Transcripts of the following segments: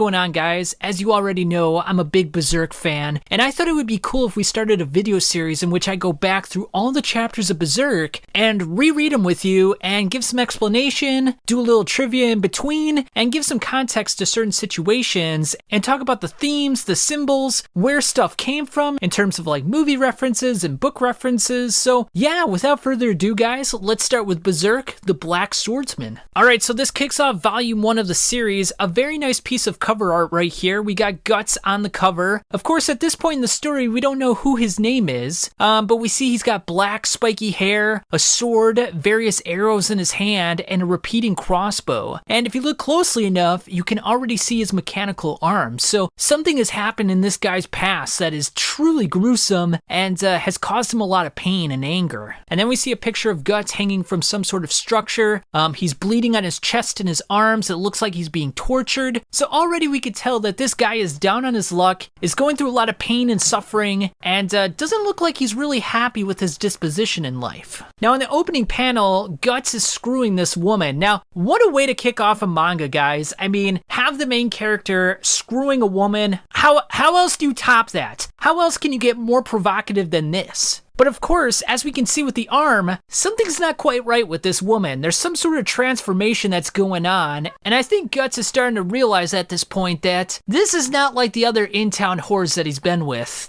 going on, guys? As you already know, I'm a big Berserk fan, and I thought it would be cool if we started a video series in which I go back through all the chapters of Berserk and reread them with you and give some explanation, do a little trivia in between, and give some context to certain situations and talk about the themes, the symbols, where stuff came from in terms of like movie references and book references. So yeah, without further ado, guys, let's start with Berserk, the Black Swordsman. Alright, so this kicks off volume 1 of the series. A very nice piece of cover art right here. We got Guts on the cover. Of course, at this point in the story, we don't know who his name is, but we see he's got black spiky hair, a sword, various arrows in his hand, and a repeating crossbow. And if you look closely enough, you can already see his mechanical arms. So something has happened in this guy's past that is truly gruesome and has caused him a lot of pain and anger. And then we see a picture of Guts hanging from some sort of structure. He's bleeding on his chest and his arms. It looks like he's being tortured. So already we could tell that this guy is down on his luck, is going through a lot of pain and suffering, and doesn't look like he's really happy with his disposition in life. Now in the opening panel, Guts is screwing this woman. Now, what a way to kick off a manga, guys. I mean, have the main character screwing a woman. How else do you top that? How else can you get more provocative than this? But of course, as we can see with the arm, something's not quite right with this woman. There's some sort of transformation that's going on, and I think Guts is starting to realize at this point that this is not like the other in-town whores that he's been with.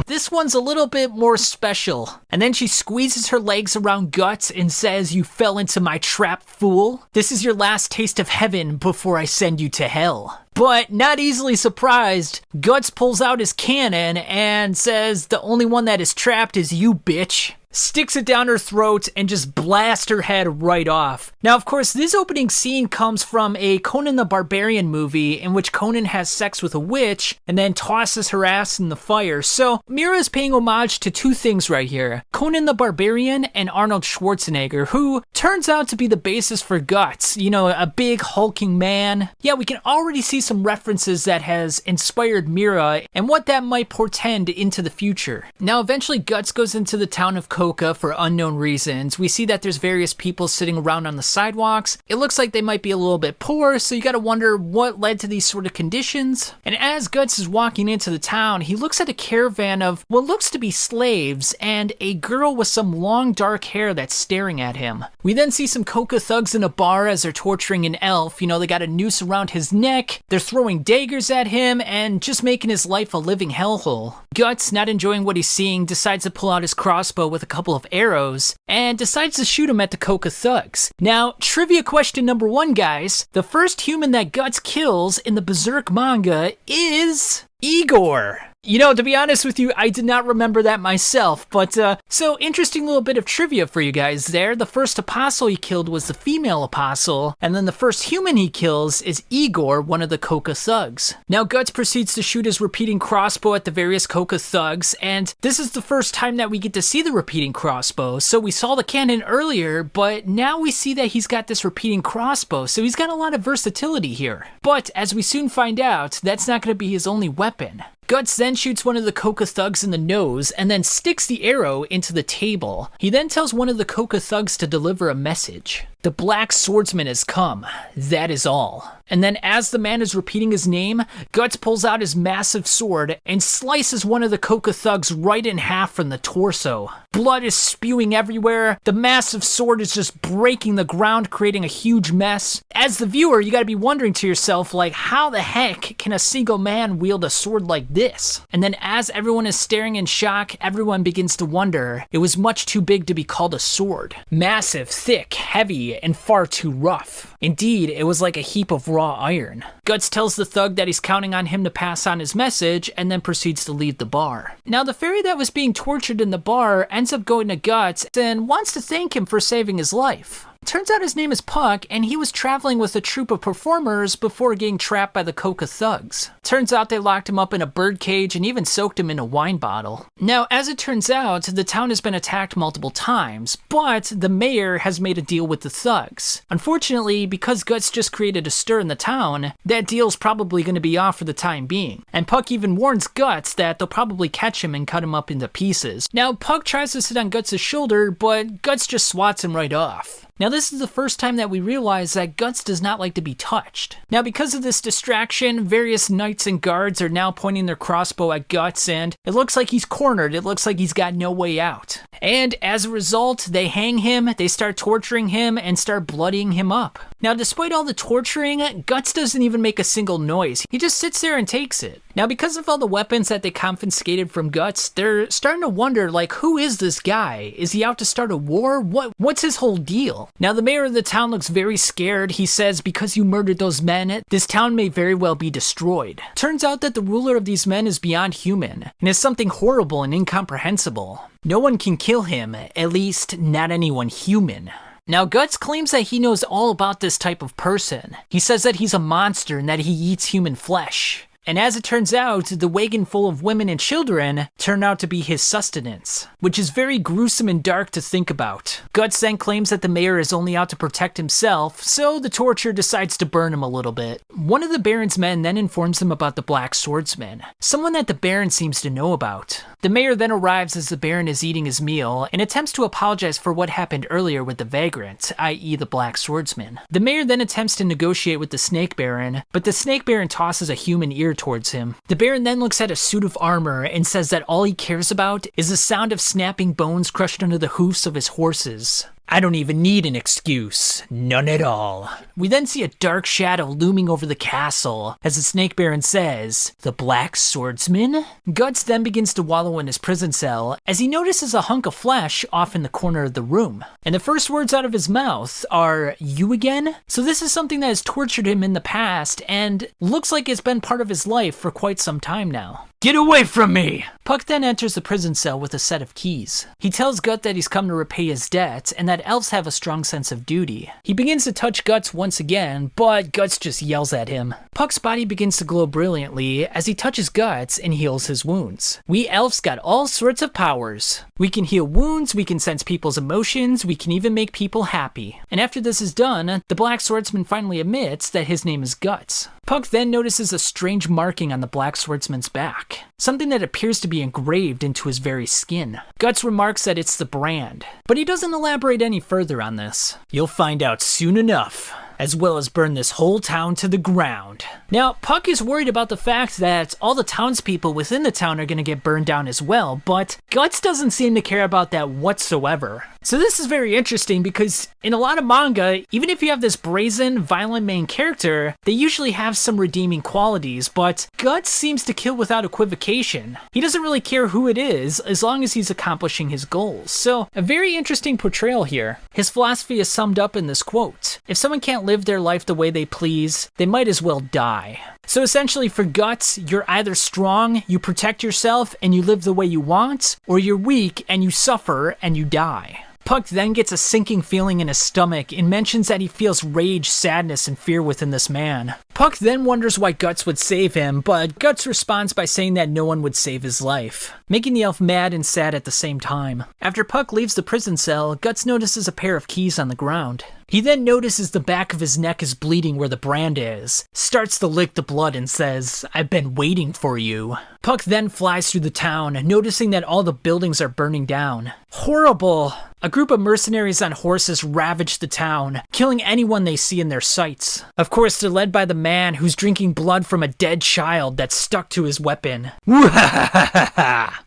This one's a little bit more special. And then she squeezes her legs around Guts and says, "You fell into my trap, fool. This is your last taste of heaven before I send you to hell." But not easily surprised, Guts pulls out his cannon and says, "The only one that is trapped is you, bitch." Sticks it down her throat and just blasts her head right off. Now, of course, this opening scene comes from a Conan the Barbarian movie in which Conan has sex with a witch and then tosses her ass in the fire. So Mira is paying homage to two things right here: Conan the Barbarian and Arnold Schwarzenegger, who turns out to be the basis for Guts. You know, a big hulking man. Yeah, we can already see some references that has inspired Mira and what that might portend into the future. Now, eventually Guts goes into the town of Coca for unknown reasons. We see that there's various people sitting around on the sidewalks. It looks like they might be a little bit poor, so you gotta wonder what led to these sort of conditions. And as Guts is walking into the town, he looks at a caravan of what looks to be slaves and a girl with some long dark hair that's staring at him. We then see some Coca thugs in a bar as they're torturing an elf. You know, they got a noose around his neck, they're throwing daggers at him, and just making his life a living hellhole. Guts, not enjoying what he's seeing, decides to pull out his crossbow with a couple of arrows and decides to shoot him at the Coca thugs. Now, trivia question number 1, guys. The first human that Guts kills in the Berserk manga is Igor. You know, to be honest with you, I did not remember that myself, but so interesting little bit of trivia for you guys there. The first apostle he killed was the female apostle, and then the first human he kills is Igor, one of the Coca thugs. Now Guts proceeds to shoot his repeating crossbow at the various Coca thugs, and this is the first time that we get to see the repeating crossbow. So we saw the cannon earlier, but now we see that he's got this repeating crossbow, so he's got a lot of versatility here. But as we soon find out, that's not going to be his only weapon. Guts then shoots one of the Coca thugs in the nose and then sticks the arrow into the table. He then tells one of the Coca thugs to deliver a message. "The Black Swordsman has come. That is all." And then as the man is repeating his name, Guts pulls out his massive sword and slices one of the Coca thugs right in half from the torso. Blood is spewing everywhere. The massive sword is just breaking the ground, creating a huge mess. As the viewer, you gotta be wondering to yourself, like, how the heck can a single man wield a sword like this? And then as everyone is staring in shock, everyone begins to wonder. It was much too big to be called a sword. Massive, thick, heavy, and far too rough. Indeed, it was like a heap of raw iron. Guts tells the thug that he's counting on him to pass on his message and then proceeds to leave the bar. Now, the fairy that was being tortured in the bar ends up going to Guts and wants to thank him for saving his life. Turns out his name is Puck, and he was traveling with a troupe of performers before getting trapped by the Coca thugs. Turns out they locked him up in a bird cage and even soaked him in a wine bottle. Now, as it turns out, the town has been attacked multiple times, but the mayor has made a deal with the thugs. Unfortunately, because Guts just created a stir in the town, that deal's probably going to be off for the time being. And Puck even warns Guts that they'll probably catch him and cut him up into pieces. Now, Puck tries to sit on Guts' shoulder, but Guts just swats him right off. Now this is the first time that we realize that Guts does not like to be touched. Now because of this distraction, various knights and guards are now pointing their crossbow at Guts, and it looks like he's cornered. It looks like he's got no way out. And as a result, they hang him, they start torturing him, and start bloodying him up. Now despite all the torturing, Guts doesn't even make a single noise. He just sits there and takes it. Now because of all the weapons that they confiscated from Guts, they're starting to wonder, like, who is this guy? Is he out to start a war? What's his whole deal? Now the mayor of the town looks very scared. He says, because you murdered those men, this town may very well be destroyed. Turns out that the ruler of these men is beyond human, and is something horrible and incomprehensible. No one can kill him, at least not anyone human. Now, Guts claims that he knows all about this type of person. He says that he's a monster and that he eats human flesh. And as it turns out, the wagon full of women and children turn out to be his sustenance, which is very gruesome and dark to think about. Guts then claims that the mayor is only out to protect himself, so the torturer decides to burn him a little bit. One of the Baron's men then informs him about the Black Swordsman, someone that the Baron seems to know about. The mayor then arrives as the Baron is eating his meal and attempts to apologize for what happened earlier with the vagrant, i.e. the Black Swordsman. The mayor then attempts to negotiate with the Snake Baron, but the Snake Baron tosses a human ear towards him. The Baron then looks at a suit of armor and says that all he cares about is the sound of snapping bones crushed under the hoofs of his horses. I don't even need an excuse. None at all. We then see a dark shadow looming over the castle as the Snake Baron says, "The Black Swordsman?" Guts then begins to wallow in his prison cell as he notices a hunk of flesh off in the corner of the room. And the first words out of his mouth are, "You again?" So this is something that has tortured him in the past and looks like it's been part of his life for quite some time now. "Get away from me!" Puck then enters the prison cell with a set of keys. He tells Gut that he's come to repay his debt and that elves have a strong sense of duty. He begins to touch Guts once again, but Guts just yells at him. Puck's body begins to glow brilliantly as he touches Guts and heals his wounds. We elves got all sorts of powers. We can heal wounds, we can sense people's emotions, we can even make people happy. And after this is done, the Black Swordsman finally admits that his name is Guts. Puck then notices a strange marking on the Black Swordsman's back, something that appears to be engraved into his very skin. Guts remarks that it's the brand, but he doesn't elaborate any further on this. "You'll find out soon enough, as well as burn this whole town to the ground." Now, Puck is worried about the fact that all the townspeople within the town are going to get burned down as well, but Guts doesn't seem to care about that whatsoever. So this is very interesting because in a lot of manga, even if you have this brazen, violent main character, they usually have some redeeming qualities, but Guts seems to kill without equivocation. He doesn't really care who it is, as long as he's accomplishing his goals. So, a very interesting portrayal here. His philosophy is summed up in this quote: "If someone can't live their life the way they please, they might as well die." So essentially for Guts, you're either strong, you protect yourself, and you live the way you want, or you're weak and you suffer and you die. Puck then gets a sinking feeling in his stomach and mentions that he feels rage, sadness, and fear within this man. Puck then wonders why Guts would save him, but Guts responds by saying that no one would save his life, making the elf mad and sad at the same time. After Puck leaves the prison cell, Guts notices a pair of keys on the ground. He then notices the back of his neck is bleeding where the brand is, starts to lick the blood and says, "I've been waiting for you." Puck then flies through the town, noticing that all the buildings are burning down. Horrible! A group of mercenaries on horses ravage the town, killing anyone they see in their sights. Of course, they're led by the man who's drinking blood from a dead child that's stuck to his weapon.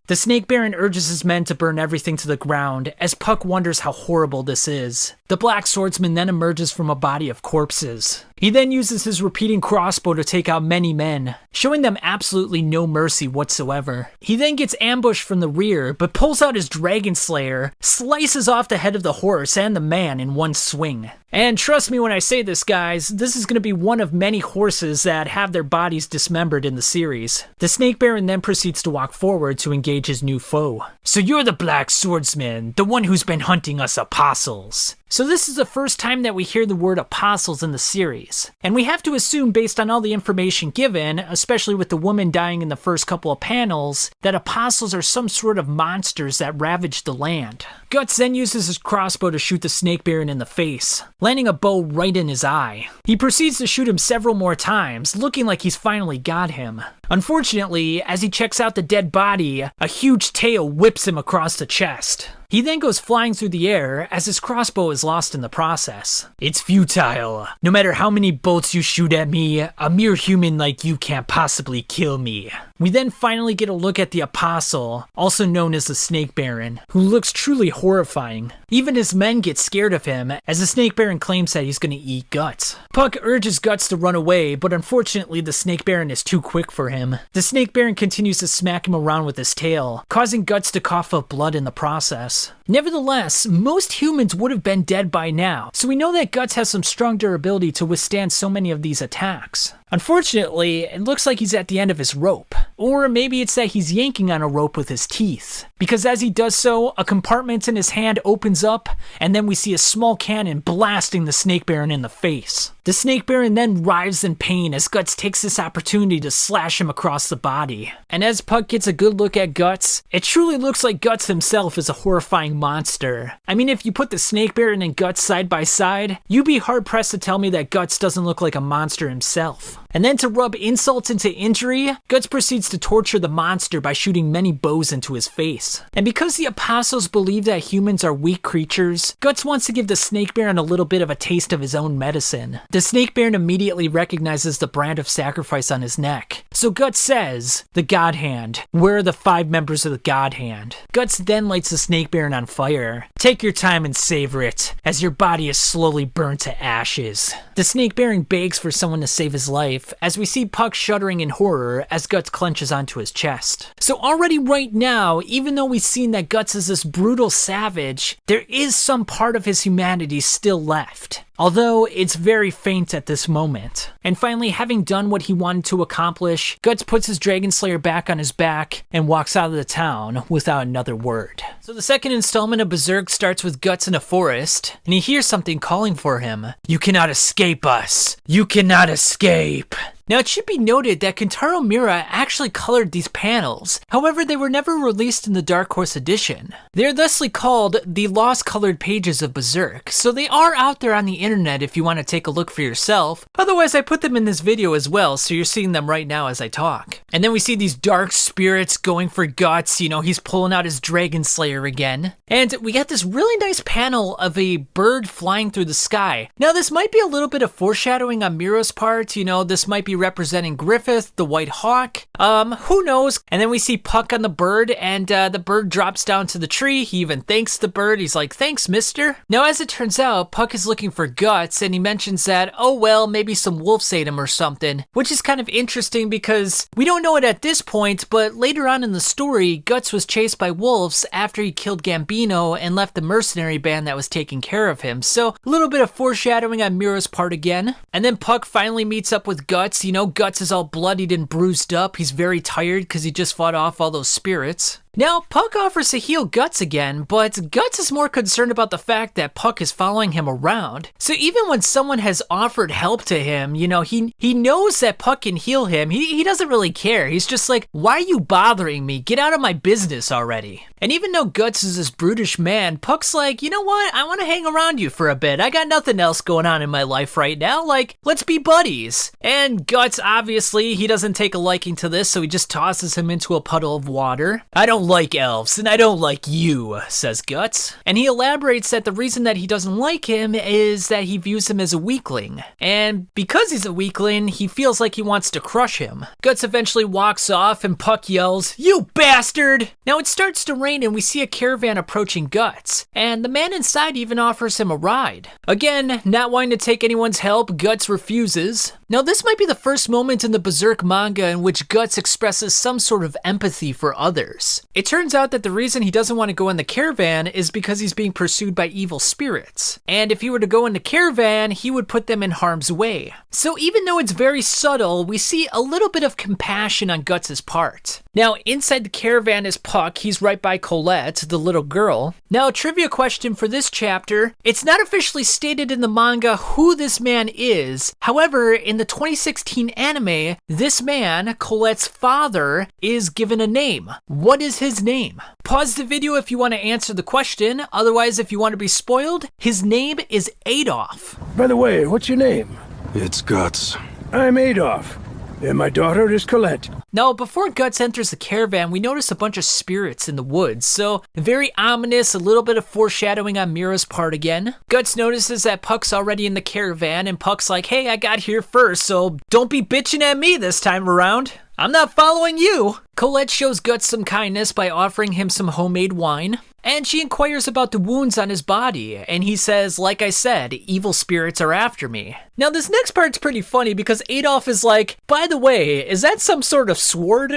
The Snake Baron urges his men to burn everything to the ground, as Puck wonders how horrible this is. The Black Swordsman then emerges from a body of corpses. He then uses his repeating crossbow to take out many men, showing them absolutely no mercy whatsoever. He then gets ambushed from the rear, but pulls out his Dragon Slayer, slices off the head of the horse and the man in one swing. And trust me when I say this, guys, this is going to be one of many horses that have their bodies dismembered in the series. The Snake Baron then proceeds to walk forward to engage his new foe. "So you're the Black Swordsman, the one who's been hunting us apostles." So this is the first time that we hear the word apostles in the series. And we have to assume, based on all the information given, especially with the woman dying in the first couple of panels, that apostles are some sort of monsters that ravage the land. Guts then uses his crossbow to shoot the Snake Baron in the face, landing a bow right in his eye. He proceeds to shoot him several more times, looking like he's finally got him. Unfortunately, as he checks out the dead body, a huge tail whips him across the chest. He then goes flying through the air as his crossbow is lost in the process. It's futile. No matter how many bolts you shoot at me, a mere human like you can't possibly kill me. We then finally get a look at the Apostle, also known as the Snake Baron, who looks truly horrifying. Even his men get scared of him, as the Snake Baron claims that he's going to eat Guts. Puck urges Guts to run away, but unfortunately the Snake Baron is too quick for him. The Snake Baron continues to smack him around with his tail, causing Guts to cough up blood in the process. Nevertheless, most humans would have been dead by now, so we know that Guts has some strong durability to withstand so many of these attacks. Unfortunately, it looks like he's at the end of his rope. Or maybe it's that he's yanking on a rope with his teeth. Because as he does so, a compartment in his hand opens up, and then we see a small cannon blasting the Snake Baron in the face. The Snake Baron then writhes in pain as Guts takes this opportunity to slash him across the body. And as Puck gets a good look at Guts, it truly looks like Guts himself is a horrifying monster. I mean, if you put the Snake Baron and Guts side by side, you'd be hard pressed to tell me that Guts doesn't look like a monster himself. And then to rub insult into injury, Guts proceeds to torture the monster by shooting many bows into his face. And because the Apostles believe that humans are weak creatures, Guts wants to give the Snake Baron a little bit of a taste of his own medicine. The Snake Baron immediately recognizes the brand of sacrifice on his neck. So Guts says, "The God Hand. Where are the 5 members of the God Hand?" Guts then lights the Snake Baron on fire. "Take your time and savor it, as your body is slowly burnt to ashes." The Snake Baron begs for someone to save his life, as we see Puck shuddering in horror as Guts clenches onto his chest. So already right now, even though we've seen that Guts is this brutal savage, there is some part of his humanity still left. Although it's very faint at this moment. And finally, having done what he wanted to accomplish, Guts puts his Dragon Slayer back on his back and walks out of the town without another word. So the second installment of Berserk starts with Guts in a forest, and he hears something calling for him. "You cannot escape us. You cannot escape." Now, it should be noted that Kentaro Miura actually colored these panels. However, they were never released in the Dark Horse edition. They're thusly called the Lost Colored Pages of Berserk, so they are out there on the internet if you want to take a look for yourself. Otherwise, I put them in this video as well, so you're seeing them right now as I talk. And then we see these dark spirits going for Guts. You know, he's pulling out his Dragon Slayer again. And we got this really nice panel of a bird flying through the sky. Now, this might be a little bit of foreshadowing on Miura's part. You know, this might be representing Griffith, the White Hawk. Who knows? And then we see Puck on the bird, and the bird drops down to the tree. He even thanks the bird. He's like, "Thanks, mister." Now, as it turns out, Puck is looking for Guts, and he mentions that, oh well, maybe some wolves ate him or something, which is kind of interesting because we don't know it at this point, but later on in the story, Guts was chased by wolves after he killed Gambino and left the mercenary band that was taking care of him. So a little bit of foreshadowing on Miura's part again. And then Puck finally meets up with Guts. You know, Guts is all bloodied and bruised up. He's very tired because he just fought off all those spirits. Now, Puck offers to heal Guts again, but Guts is more concerned about the fact that Puck is following him around. So even when someone has offered help to him, you know, he knows that Puck can heal him. He doesn't really care. He's just like, "Why are you bothering me? Get out of my business already." And even though Guts is this brutish man, Puck's like, "You know what? I want to hang around you for a bit. I got nothing else going on in my life right now. Like, let's be buddies." And Guts, obviously, he doesn't take a liking to this, so he just tosses him into a puddle of water. "I don't like elves, and I don't like you," says Guts. And he elaborates that the reason that he doesn't like him is that he views him as a weakling. And because he's a weakling, he feels like he wants to crush him. Guts eventually walks off, and Puck yells, "You bastard!" Now it starts to rain, and we see a caravan approaching Guts. And the man inside even offers him a ride. Again, not wanting to take anyone's help, Guts refuses. Now this might be the first moment in the Berserk manga in which Guts expresses some sort of empathy for others. It turns out that the reason he doesn't want to go in the caravan is because he's being pursued by evil spirits. And if he were to go in the caravan, he would put them in harm's way. So even though it's very subtle, we see a little bit of compassion on Guts' part. Now inside the caravan is Puck. He's right by Colette, the little girl. Now a trivia question for this chapter. It's not officially stated in the manga who this man is. However, in the 2016 anime, this man, Colette's father, is given a name. What is his name? Pause the video if you want to answer the question. Otherwise, if you want to be spoiled, his name is Adolf. By the way, what's your name? It's Guts. I'm Adolf. And my daughter is Colette. Now, before Guts enters the caravan, we notice a bunch of spirits in the woods, so very ominous, a little bit of foreshadowing on Mira's part again. Guts notices that Puck's already in the caravan, and Puck's like, hey, I got here first, so don't be bitching at me this time around. I'm not following you. Colette shows Guts some kindness by offering him some homemade wine, and she inquires about the wounds on his body, and he says, like I said, evil spirits are after me. Now this next part's pretty funny because Adolf is like, by the way, is that some sort of sword?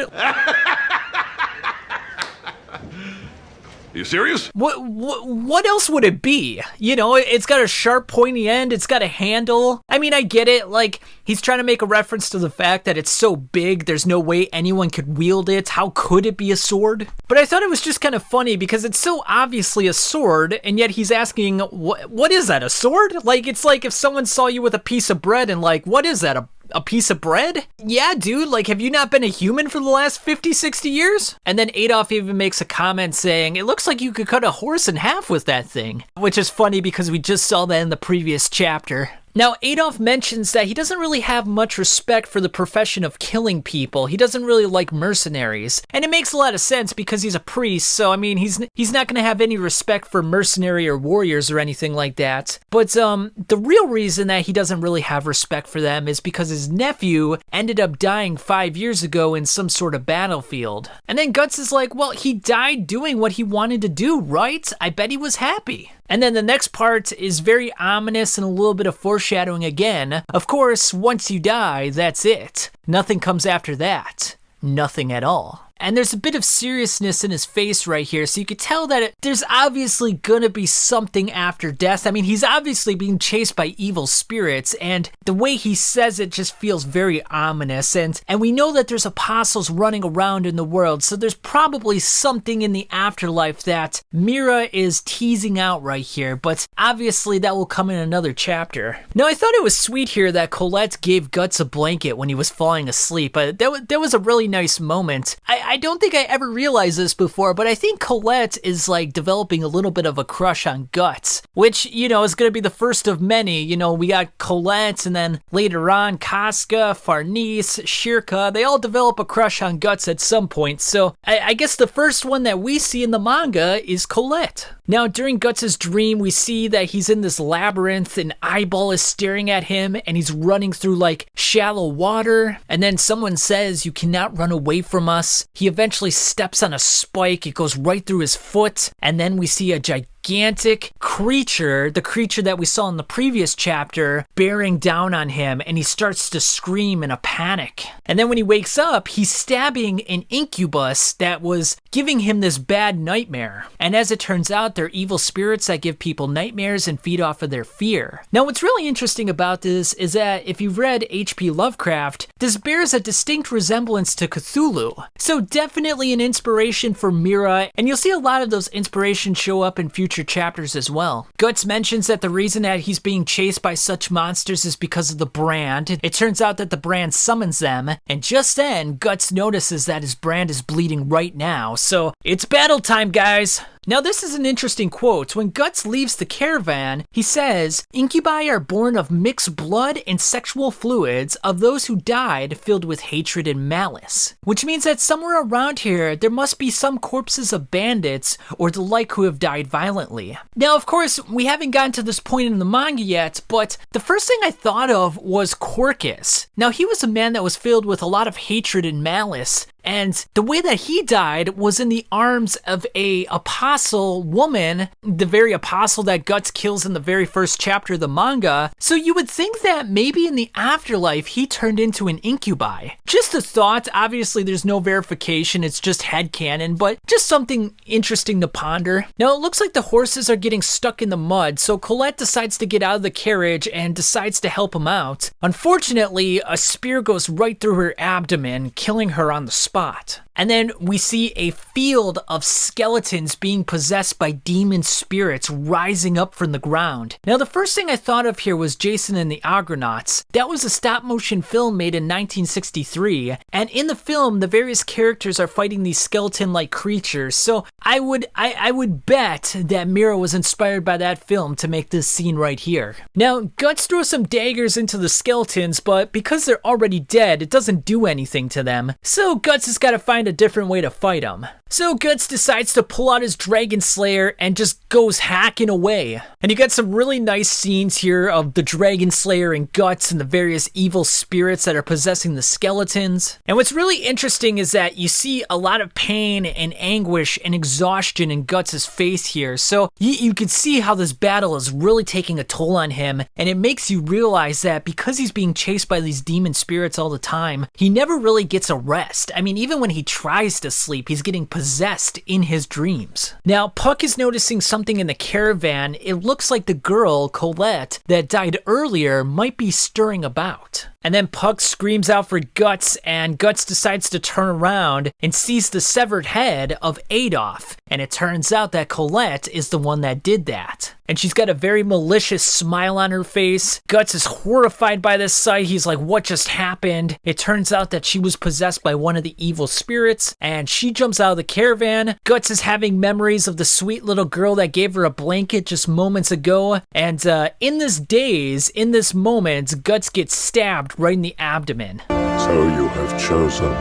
Are you serious? What else would it be? You know, it's got a sharp pointy end, it's got a handle. I mean, I get it, like, he's trying to make a reference to the fact that it's so big, there's no way anyone could wield it. How could it be a sword? But I thought it was just kind of funny because it's so obviously a sword, and yet he's asking, what is that, a sword? Like, it's like if someone saw you with a piece of bread and like, what is that, a piece of bread? Yeah, dude, like, have you not been a human for the last 50, 60 years? And then Adolf even makes a comment saying, it looks like you could cut a horse in half with that thing. Which is funny because we just saw that in the previous chapter. Now, Adolf mentions that he doesn't really have much respect for the profession of killing people. He doesn't really like mercenaries. And it makes a lot of sense because he's a priest, so I mean, he's not going to have any respect for mercenary or warriors or anything like that. But the real reason that he doesn't really have respect for them is because his nephew ended up dying 5 years ago in some sort of battlefield. And then Guts is like, well, he died doing what he wanted to do, right? I bet he was happy. And then the next part is very ominous and a little bit of foreshadowing again. Of course, once you die, that's it. Nothing comes after that. Nothing at all. And there's a bit of seriousness in his face right here, so you could tell that there's obviously gonna be something after death. I mean, he's obviously being chased by evil spirits, and the way he says it just feels very ominous, and we know that there's apostles running around in the world, so there's probably something in the afterlife that Mira is teasing out right here, but obviously that will come in another chapter. Now, I thought it was sweet here that Colette gave Guts a blanket when he was falling asleep. That was a really nice moment. I don't think I ever realized this before, but I think Colette is like developing a little bit of a crush on Guts, which, you know, is going to be the first of many. You know, we got Colette, and then later on, Casca, Farnese, Shirka, they all develop a crush on Guts at some point. So I guess the first one that we see in the manga is Colette. Now, during Guts' dream, we see that he's in this labyrinth, an eyeball is staring at him, and he's running through like shallow water, and then someone says, you cannot run away from us. He eventually steps on a spike, it goes right through his foot, and then we see a gigantic creature, the creature that we saw in the previous chapter, bearing down on him, and he starts to scream in a panic. And then when he wakes up, he's stabbing an incubus that was giving him this bad nightmare. And as it turns out, they're evil spirits that give people nightmares and feed off of their fear. Now, what's really interesting about this is that if you've read H.P. Lovecraft, this bears a distinct resemblance to Cthulhu. So definitely an inspiration for Mira, and you'll see a lot of those inspirations show up in future chapters as well. Guts mentions that the reason that he's being chased by such monsters is because of the brand. It turns out that the brand summons them, and just then, Guts notices that his brand is bleeding right now, so it's battle time, guys! Now, this is an interesting quote. When Guts leaves the caravan, he says, incubi are born of mixed blood and sexual fluids of those who died filled with hatred and malice. Which means that somewhere around here, there must be some corpses of bandits or the like who have died violently. Now, of course, we haven't gotten to this point in the manga yet, but the first thing I thought of was Corcus. Now, he was a man that was filled with a lot of hatred and malice, and the way that he died was in the arms of a apostle woman, the very apostle that Guts kills in the very first chapter of the manga. So you would think that maybe in the afterlife he turned into an incubi. Just a thought. Obviously there's no verification, it's just headcanon, but just something interesting to ponder. Now it looks like the horses are getting stuck in the mud, so Colette decides to get out of the carriage and decides to help him out. Unfortunately, a spear goes right through her abdomen, killing her on the spot. And then we see a field of skeletons being possessed by demon spirits rising up from the ground. Now, the first thing I thought of here was Jason and the Argonauts. That was a stop-motion film made in 1963, and in the film, the various characters are fighting these skeleton-like creatures, so I would bet that Mira was inspired by that film to make this scene right here. Now, Guts throws some daggers into the skeletons, but because they're already dead, it doesn't do anything to them, so Guts has got to find a different way to fight them. So Guts decides to pull out his Dragon Slayer and just goes hacking away. And you got some really nice scenes here of the Dragon Slayer and Guts and the various evil spirits that are possessing the skeletons. And what's really interesting is that you see a lot of pain and anguish and exhaustion in Guts' face here. So you can see how this battle is really taking a toll on him, and it makes you realize that because he's being chased by these demon spirits all the time, he never really gets a rest. I mean, even when he tries to sleep, he's getting possessed in his dreams. Now, Puck is noticing something in the caravan. It looks like the girl, Colette, that died earlier might be stirring about. And then Puck screams out for Guts, and Guts decides to turn around and sees the severed head of Adolf. And it turns out that Colette is the one that did that. And she's got a very malicious smile on her face. Guts is horrified by this sight. He's like, what just happened? It turns out that she was possessed by one of the evil spirits, and she jumps out of the caravan. Guts is having memories of the sweet little girl that gave her a blanket just moments ago. And in this moment, Guts gets stabbed right in the abdomen. So you have chosen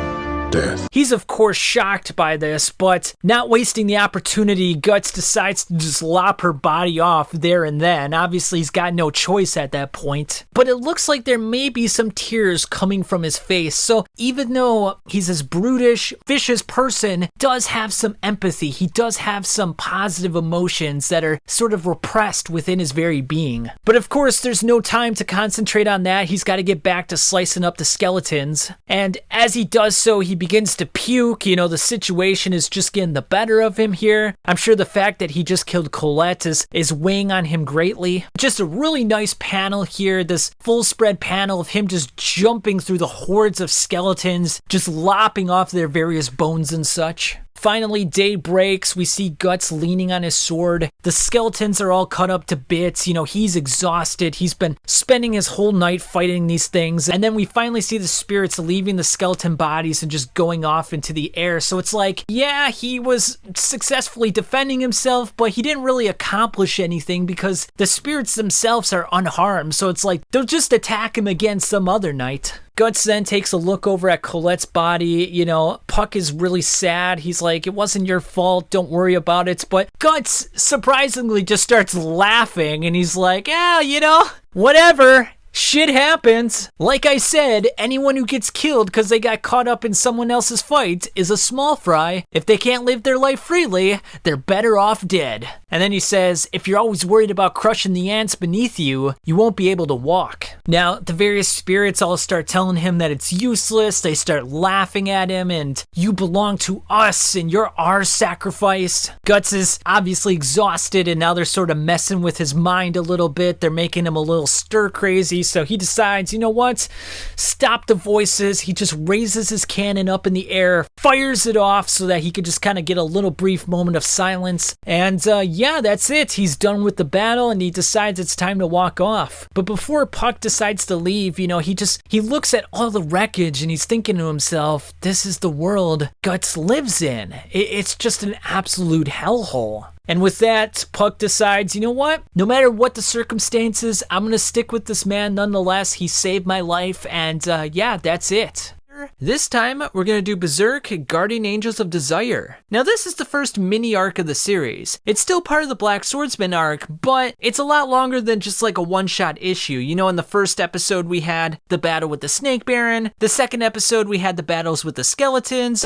death. He's of course shocked by this, but not wasting the opportunity, Guts decides to just lop her body off there and then. Obviously, he's got no choice at that point. But it looks like there may be some tears coming from his face, so even though he's this brutish, vicious person, does have some empathy. He does have some positive emotions that are sort of repressed within his very being. But of course, there's no time to concentrate on that. He's got to get back to slicing up the skeletons. And as he does so, he begins to puke. You know, the situation is just getting the better of him here. I'm sure the fact that he just killed Colette is weighing on him greatly. Just a really nice panel here, this full spread panel of him just jumping through the hordes of skeletons, just lopping off their various bones and such. Finally, day breaks. We see Guts leaning on his sword. The skeletons are all cut up to bits. You know, he's exhausted. He's been spending his whole night fighting these things. And then we finally see the spirits leaving the skeleton bodies and just going off into the air. So it's like, yeah, he was successfully defending himself, but he didn't really accomplish anything because the spirits themselves are unharmed. So it's like, they'll just attack him again some other night. Guts then takes a look over at Colette's body. You know, Puck is really sad. He's like, it wasn't your fault. Don't worry about it. But Guts surprisingly just starts laughing and he's like, yeah, you know, whatever. Shit happens. Like I said, anyone who gets killed because they got caught up in someone else's fight is a small fry. If they can't live their life freely, they're better off dead. And then he says, if you're always worried about crushing the ants beneath you, you won't be able to walk. Now, the various spirits all start telling him that it's useless. They start laughing at him and you belong to us and you're our sacrifice. Guts is obviously exhausted and now they're sort of messing with his mind a little bit. They're making him a little stir crazy. So he decides, you know what? Stop the voices. He just raises his cannon up in the air, fires it off so that he could just kind of get a little brief moment of silence. And yeah, that's it. He's done with the battle and he decides it's time to walk off. But before Puck decides to leave, you know, he looks at all the wreckage and he's thinking to himself, this is the world Guts lives in. It's just an absolute hellhole. And with that, Puck decides, you know what? No matter what the circumstances, I'm going to stick with this man nonetheless. He saved my life, and yeah, that's it. This time, we're going to do Berserk, Guardian Angels of Desire. Now, this is the first mini arc of the series. It's still part of the Black Swordsman arc, but it's a lot longer than just like a one-shot issue. You know, in the first episode, we had the battle with the Snake Baron. The second episode, we had the battles with the skeletons.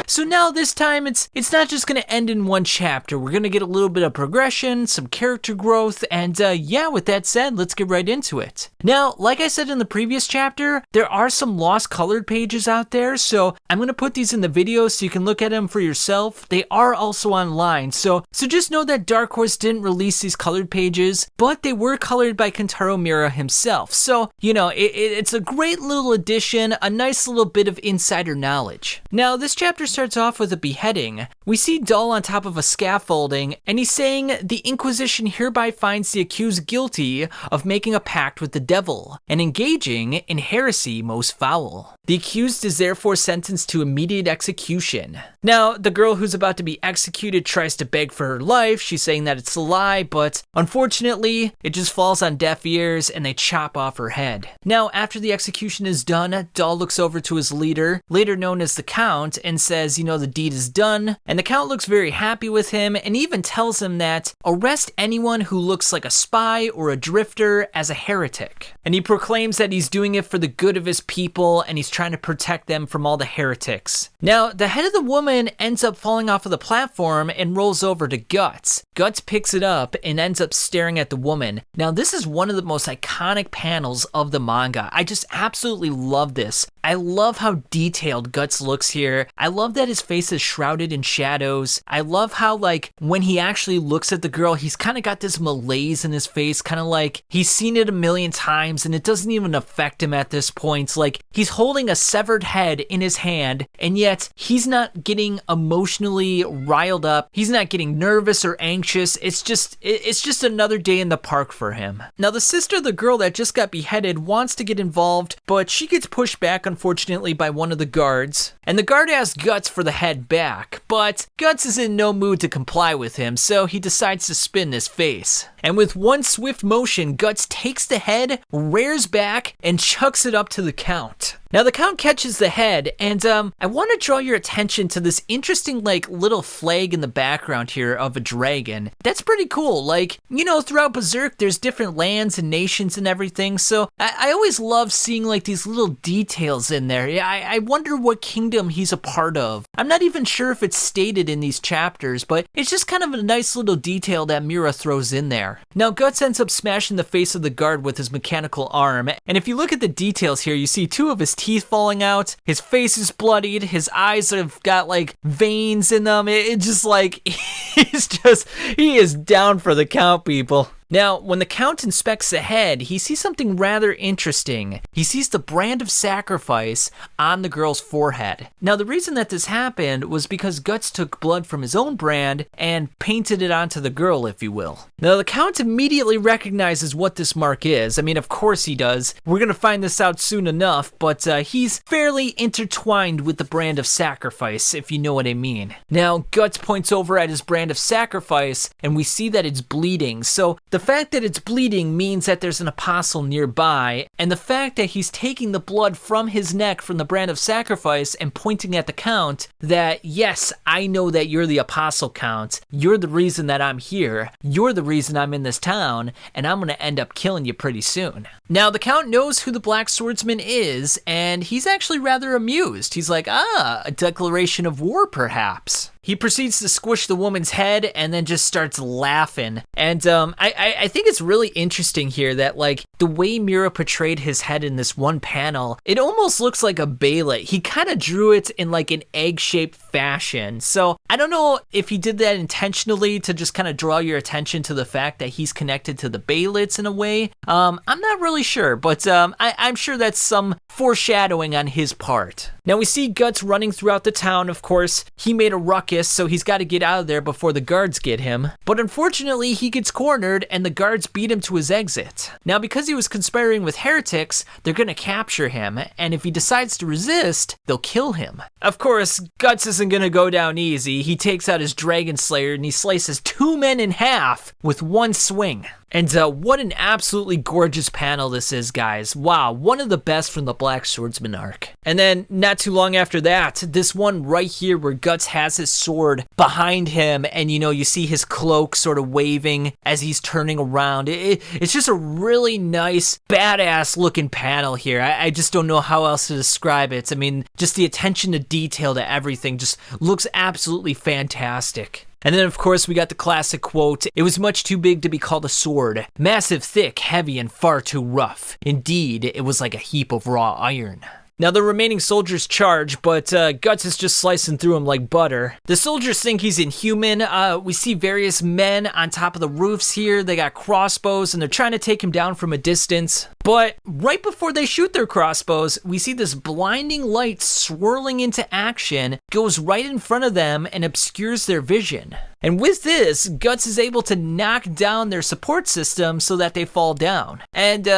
So now this time it's not just gonna end in one chapter. We're gonna get a little bit of progression, some character growth, and yeah, with that said, let's get right into it. Now, like I said in the previous chapter, there are some lost colored pages out there, so I'm gonna put these in the video so you can look at them for yourself. They are also online, so just know that Dark Horse didn't release these colored pages, but they were colored by Kentaro Miura himself. So, you know, it's a great little addition, a nice little bit of insider knowledge. Now, this chapter starts off with a beheading. We see Dull on top of a scaffolding, and he's saying, "The Inquisition hereby finds the accused guilty of making a pact with the devil and engaging in heresy most foul. The accused is therefore sentenced to immediate execution." Now, the girl who's about to be executed tries to beg for her life. She's saying that it's a lie, but unfortunately, it just falls on deaf ears and they chop off her head. Now, after the execution is done, Dull looks over to his leader, later known as the Count, and says, you know, the deed is done. And the Count looks very happy with him and even tells him that arrest anyone who looks like a spy or a drifter as a heretic. And he proclaims that he's doing it for the good of his people and he's trying to protect them from all the heretics. Now, the head of the woman ends up falling off of the platform and rolls over to Guts. Guts picks it up and ends up staring at the woman. Now, this is one of the most iconic panels of the manga. I just absolutely love this. I love how detailed Guts looks here. I love that his face is shrouded in shadows. I love how, like, when he actually looks at the girl, he's kind of got this malaise in his face, kind of like he's seen it a million times and it doesn't even affect him at this point. Like, he's holding a severed head in his hand, and yet he's not getting emotionally riled up. He's not getting nervous or anxious. It's just another day in the park for him. Now, the sister of the girl that just got beheaded wants to get involved, but she gets pushed back, unfortunately, by one of the guards. And the guard asks Guts for the head back, but Guts is in no mood to comply with him, so he decides to spin his face. And with one swift motion, Guts takes the head, rears back, and chucks it up to the Count. Now, the Count catches the head, and I want to draw your attention to this interesting, like, little flag in the background here of a dragon. That's pretty cool. Like, you know, throughout Berserk, there's different lands and nations and everything, so I always love seeing, like, these little details in there. I wonder what kingdom he's a part of. I'm not even sure if it's stated in these chapters, but it's just kind of a nice little detail that Miura throws in there. Now, Guts ends up smashing the face of the guard with his mechanical arm, and if you look at the details here, you see two of his teeth falling out, his face is bloodied, his eyes have got like veins in them. It just like, he is down for the Count, people. Now, when the Count inspects the head, he sees something rather interesting. He sees the brand of sacrifice on the girl's forehead. Now, the reason that this happened was because Guts took blood from his own brand and painted it onto the girl, if you will. Now, the Count immediately recognizes what this mark is. I mean, of course he does. We're gonna find this out soon enough, but he's fairly intertwined with the brand of sacrifice, if you know what I mean. Now, Guts points over at his brand of sacrifice, and we see that it's bleeding. So, the fact that it's bleeding means that there's an apostle nearby, and the fact that he's taking the blood from his neck from the brand of sacrifice and pointing at the Count, that yes, I know that you're the apostle, Count. You're the reason that I'm here. You're the reason I'm in this town, and I'm gonna end up killing you pretty soon. Now, the Count knows who the Black Swordsman is, and he's actually rather amused. He's like, a declaration of war, perhaps. He proceeds to squish the woman's head and then just starts laughing. And I think it's really interesting here that, like, the way Miura portrayed his head in this one panel, it almost looks like a baylet. He kind of drew it in like an egg-shaped fashion. So I don't know if he did that intentionally to just kind of draw your attention to the fact that he's connected to the baylets in a way. I'm not really sure, but I'm sure that's some foreshadowing on his part. Now we see Guts running throughout the town. Of course, he made a ruckus, so he's got to get out of there before the guards get him. But unfortunately, he gets cornered and the guards beat him to his exit. Now, because he was conspiring with heretics, they're gonna capture him, and if he decides to resist, they'll kill him. Of course, Guts isn't gonna go down easy. He takes out his Dragon Slayer and he slices two men in half with one swing. And what an absolutely gorgeous panel this is, guys. Wow, one of the best from the Black Swordsman arc. And then not too long after that, this one right here where Guts has his sword behind him and, you know, you see his cloak sort of waving as he's turning around. It's just a really nice, badass looking panel here. I just don't know how else to describe it. I mean, just the attention to detail to everything just looks absolutely fantastic. And then, of course, we got the classic quote, "It was much too big to be called a sword. Massive, thick, heavy, and far too rough. Indeed, it was like a heap of raw iron." Now, the remaining soldiers charge, but Guts is just slicing through them like butter. The soldiers think he's inhuman. We see various men on top of the roofs here. They got crossbows, and they're trying to take him down from a distance. But right before they shoot their crossbows, we see this blinding light swirling into action, goes right in front of them, and obscures their vision. And with this, Guts is able to knock down their support system so that they fall down. And,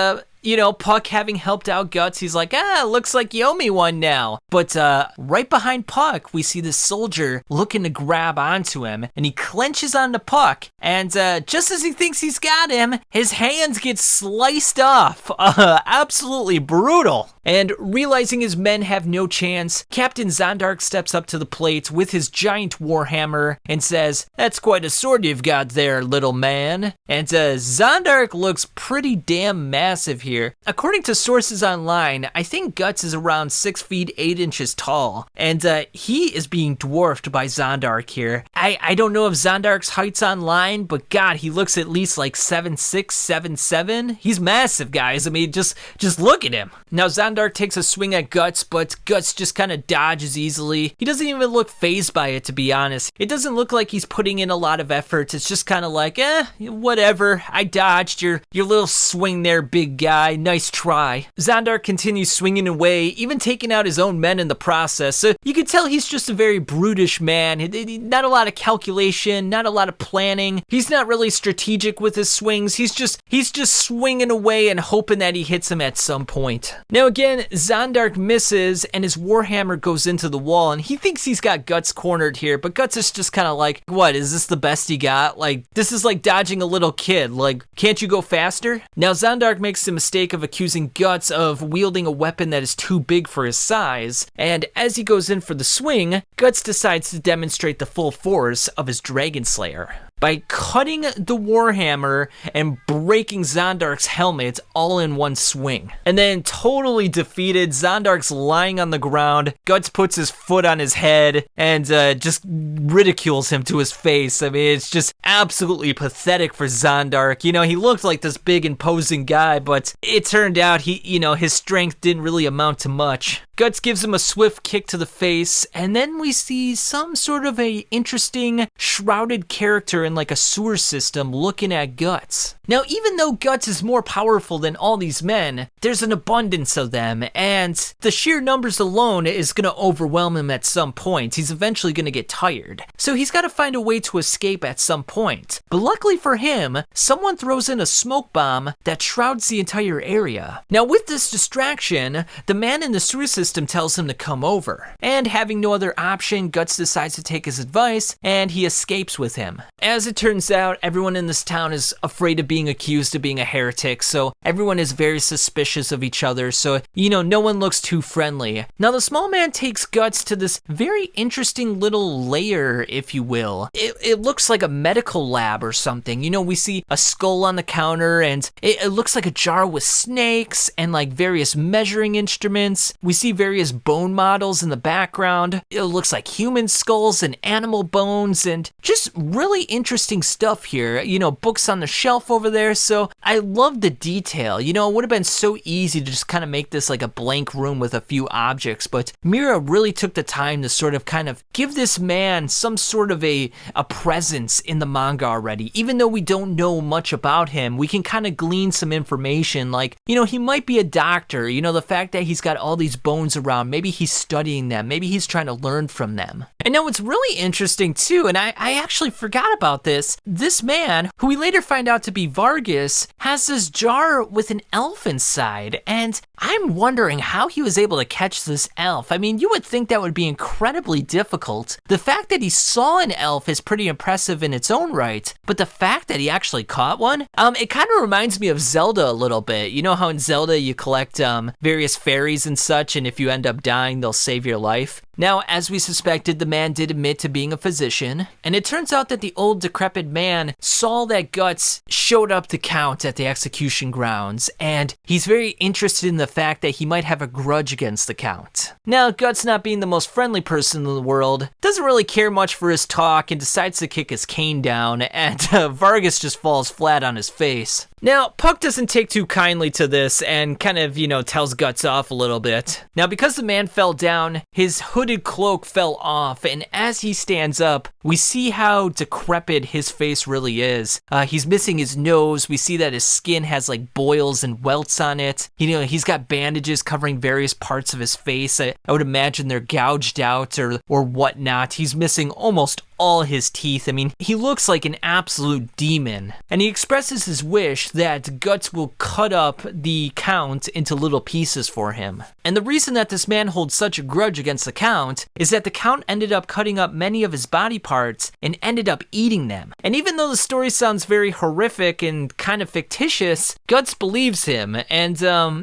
you know, Puck having helped out Guts, he's like, looks like you owe me one now. But right behind Puck, we see this soldier looking to grab onto him, and he clenches onto Puck, and just as he thinks he's got him, his hands get sliced off. Absolutely brutal. And realizing his men have no chance, Captain Zondark steps up to the plate with his giant warhammer and says, "That's quite a sword you've got there, little man." And Zondark looks pretty damn massive here. According to sources online, I think Guts is around 6 feet 8 inches tall, and he is being dwarfed by Zondark here. I don't know if Zondark's height's online, but God, he looks at least like 7'6", 7'7". He's massive, guys. I mean, just look at him. Now, Zondark takes a swing at Guts, but Guts just kind of dodges easily. He doesn't even look fazed by it, to be honest. It doesn't look like he's putting in a lot of effort. It's just kind of like, whatever. I dodged your little swing there, big guy. Nice try. Zondark continues swinging away, even taking out his own men in the process. So you can tell he's just a very brutish man. Not a lot of calculation, not a lot of planning. He's not really strategic with his swings. He's just swinging away and hoping that he hits him at some point. Now again, Zondark misses and his warhammer goes into the wall, and he thinks he's got Guts cornered here, but Guts is just kind of like, what, is this the best he got? Like, this is like dodging a little kid. Like, can't you go faster? Now Zondark makes the mistake of accusing Guts of wielding a weapon that is too big for his size, and as he goes in for the swing, Guts decides to demonstrate the full force of his Dragon Slayer by cutting the warhammer and breaking Zondark's helmet all in one swing. And then totally defeated, Zondark's lying on the ground. Guts puts his foot on his head and just ridicules him to his face. I mean, it's just absolutely pathetic for Zondark. You know, he looked like this big imposing guy, but it turned out his strength didn't really amount to much. Guts gives him a swift kick to the face, and then we see some sort of a interesting shrouded character in like a sewer system looking at Guts. Now, even though Guts is more powerful than all these men, there's an abundance of them, and the sheer numbers alone is going to overwhelm him at some point. He's eventually going to get tired. So he's got to find a way to escape at some point. But luckily for him, someone throws in a smoke bomb that shrouds the entire area. Now, with this distraction, the man in the sewer system tells him to come over. And having no other option, Guts decides to take his advice, and he escapes with him. As it turns out, everyone in this town is afraid of being accused of being a heretic, so everyone is very suspicious of each other, so, no one looks too friendly. Now, the small man takes Guts to this very interesting little lair, if you will. It looks like a medical lab or something. We see a skull on the counter, and it looks like a jar with snakes and like various measuring instruments. We see various bone models in the background. It looks like human skulls and animal bones and just really interesting stuff here. Books on the shelf over there. So I love the detail. It would have been so easy to just kind of make this like a blank room with a few objects, but Mira really took the time to sort of kind of give this man some sort of a presence in the manga already. Even though we don't know much about him, we can kind of glean some information like, he might be a doctor. The fact that he's got all these bone bones around. Maybe he's studying them. Maybe he's trying to learn from them. And now what's really interesting too, and I actually forgot about this man, who we later find out to be Vargas, has this jar with an elf inside, and I'm wondering how he was able to catch this elf. I mean, you would think that would be incredibly difficult. The fact that he saw an elf is pretty impressive in its own right, but the fact that he actually caught one, it kind of reminds me of Zelda a little bit. You know how in Zelda you collect various fairies and such, and if you end up dying, they'll save your life? Now, as we suspected, the man did admit to being a physician, and it turns out that the old decrepit man saw that Guts showed up to Count at the execution grounds, and he's very interested in the fact that he might have a grudge against the Count. Now, Guts, not being the most friendly person in the world, doesn't really care much for his talk and decides to kick his cane down, and Vargas just falls flat on his face. Now, Puck doesn't take too kindly to this and kind of, tells Guts off a little bit. Now, because the man fell down, his hooded cloak fell off, and as he stands up, we see how decrepit his face really is. He's missing his nose. We see that his skin has like boils and welts on it. He's got bandages covering various parts of his face. I would imagine they're gouged out or whatnot. He's missing almost all his teeth. I mean, he looks like an absolute demon. And he expresses his wish that Guts will cut up the Count into little pieces for him. And the reason that this man holds such a grudge against the Count is that the Count ended up cutting up many of his body parts and ended up eating them. And even though the story sounds very horrific and kind of fictitious, Guts believes him, and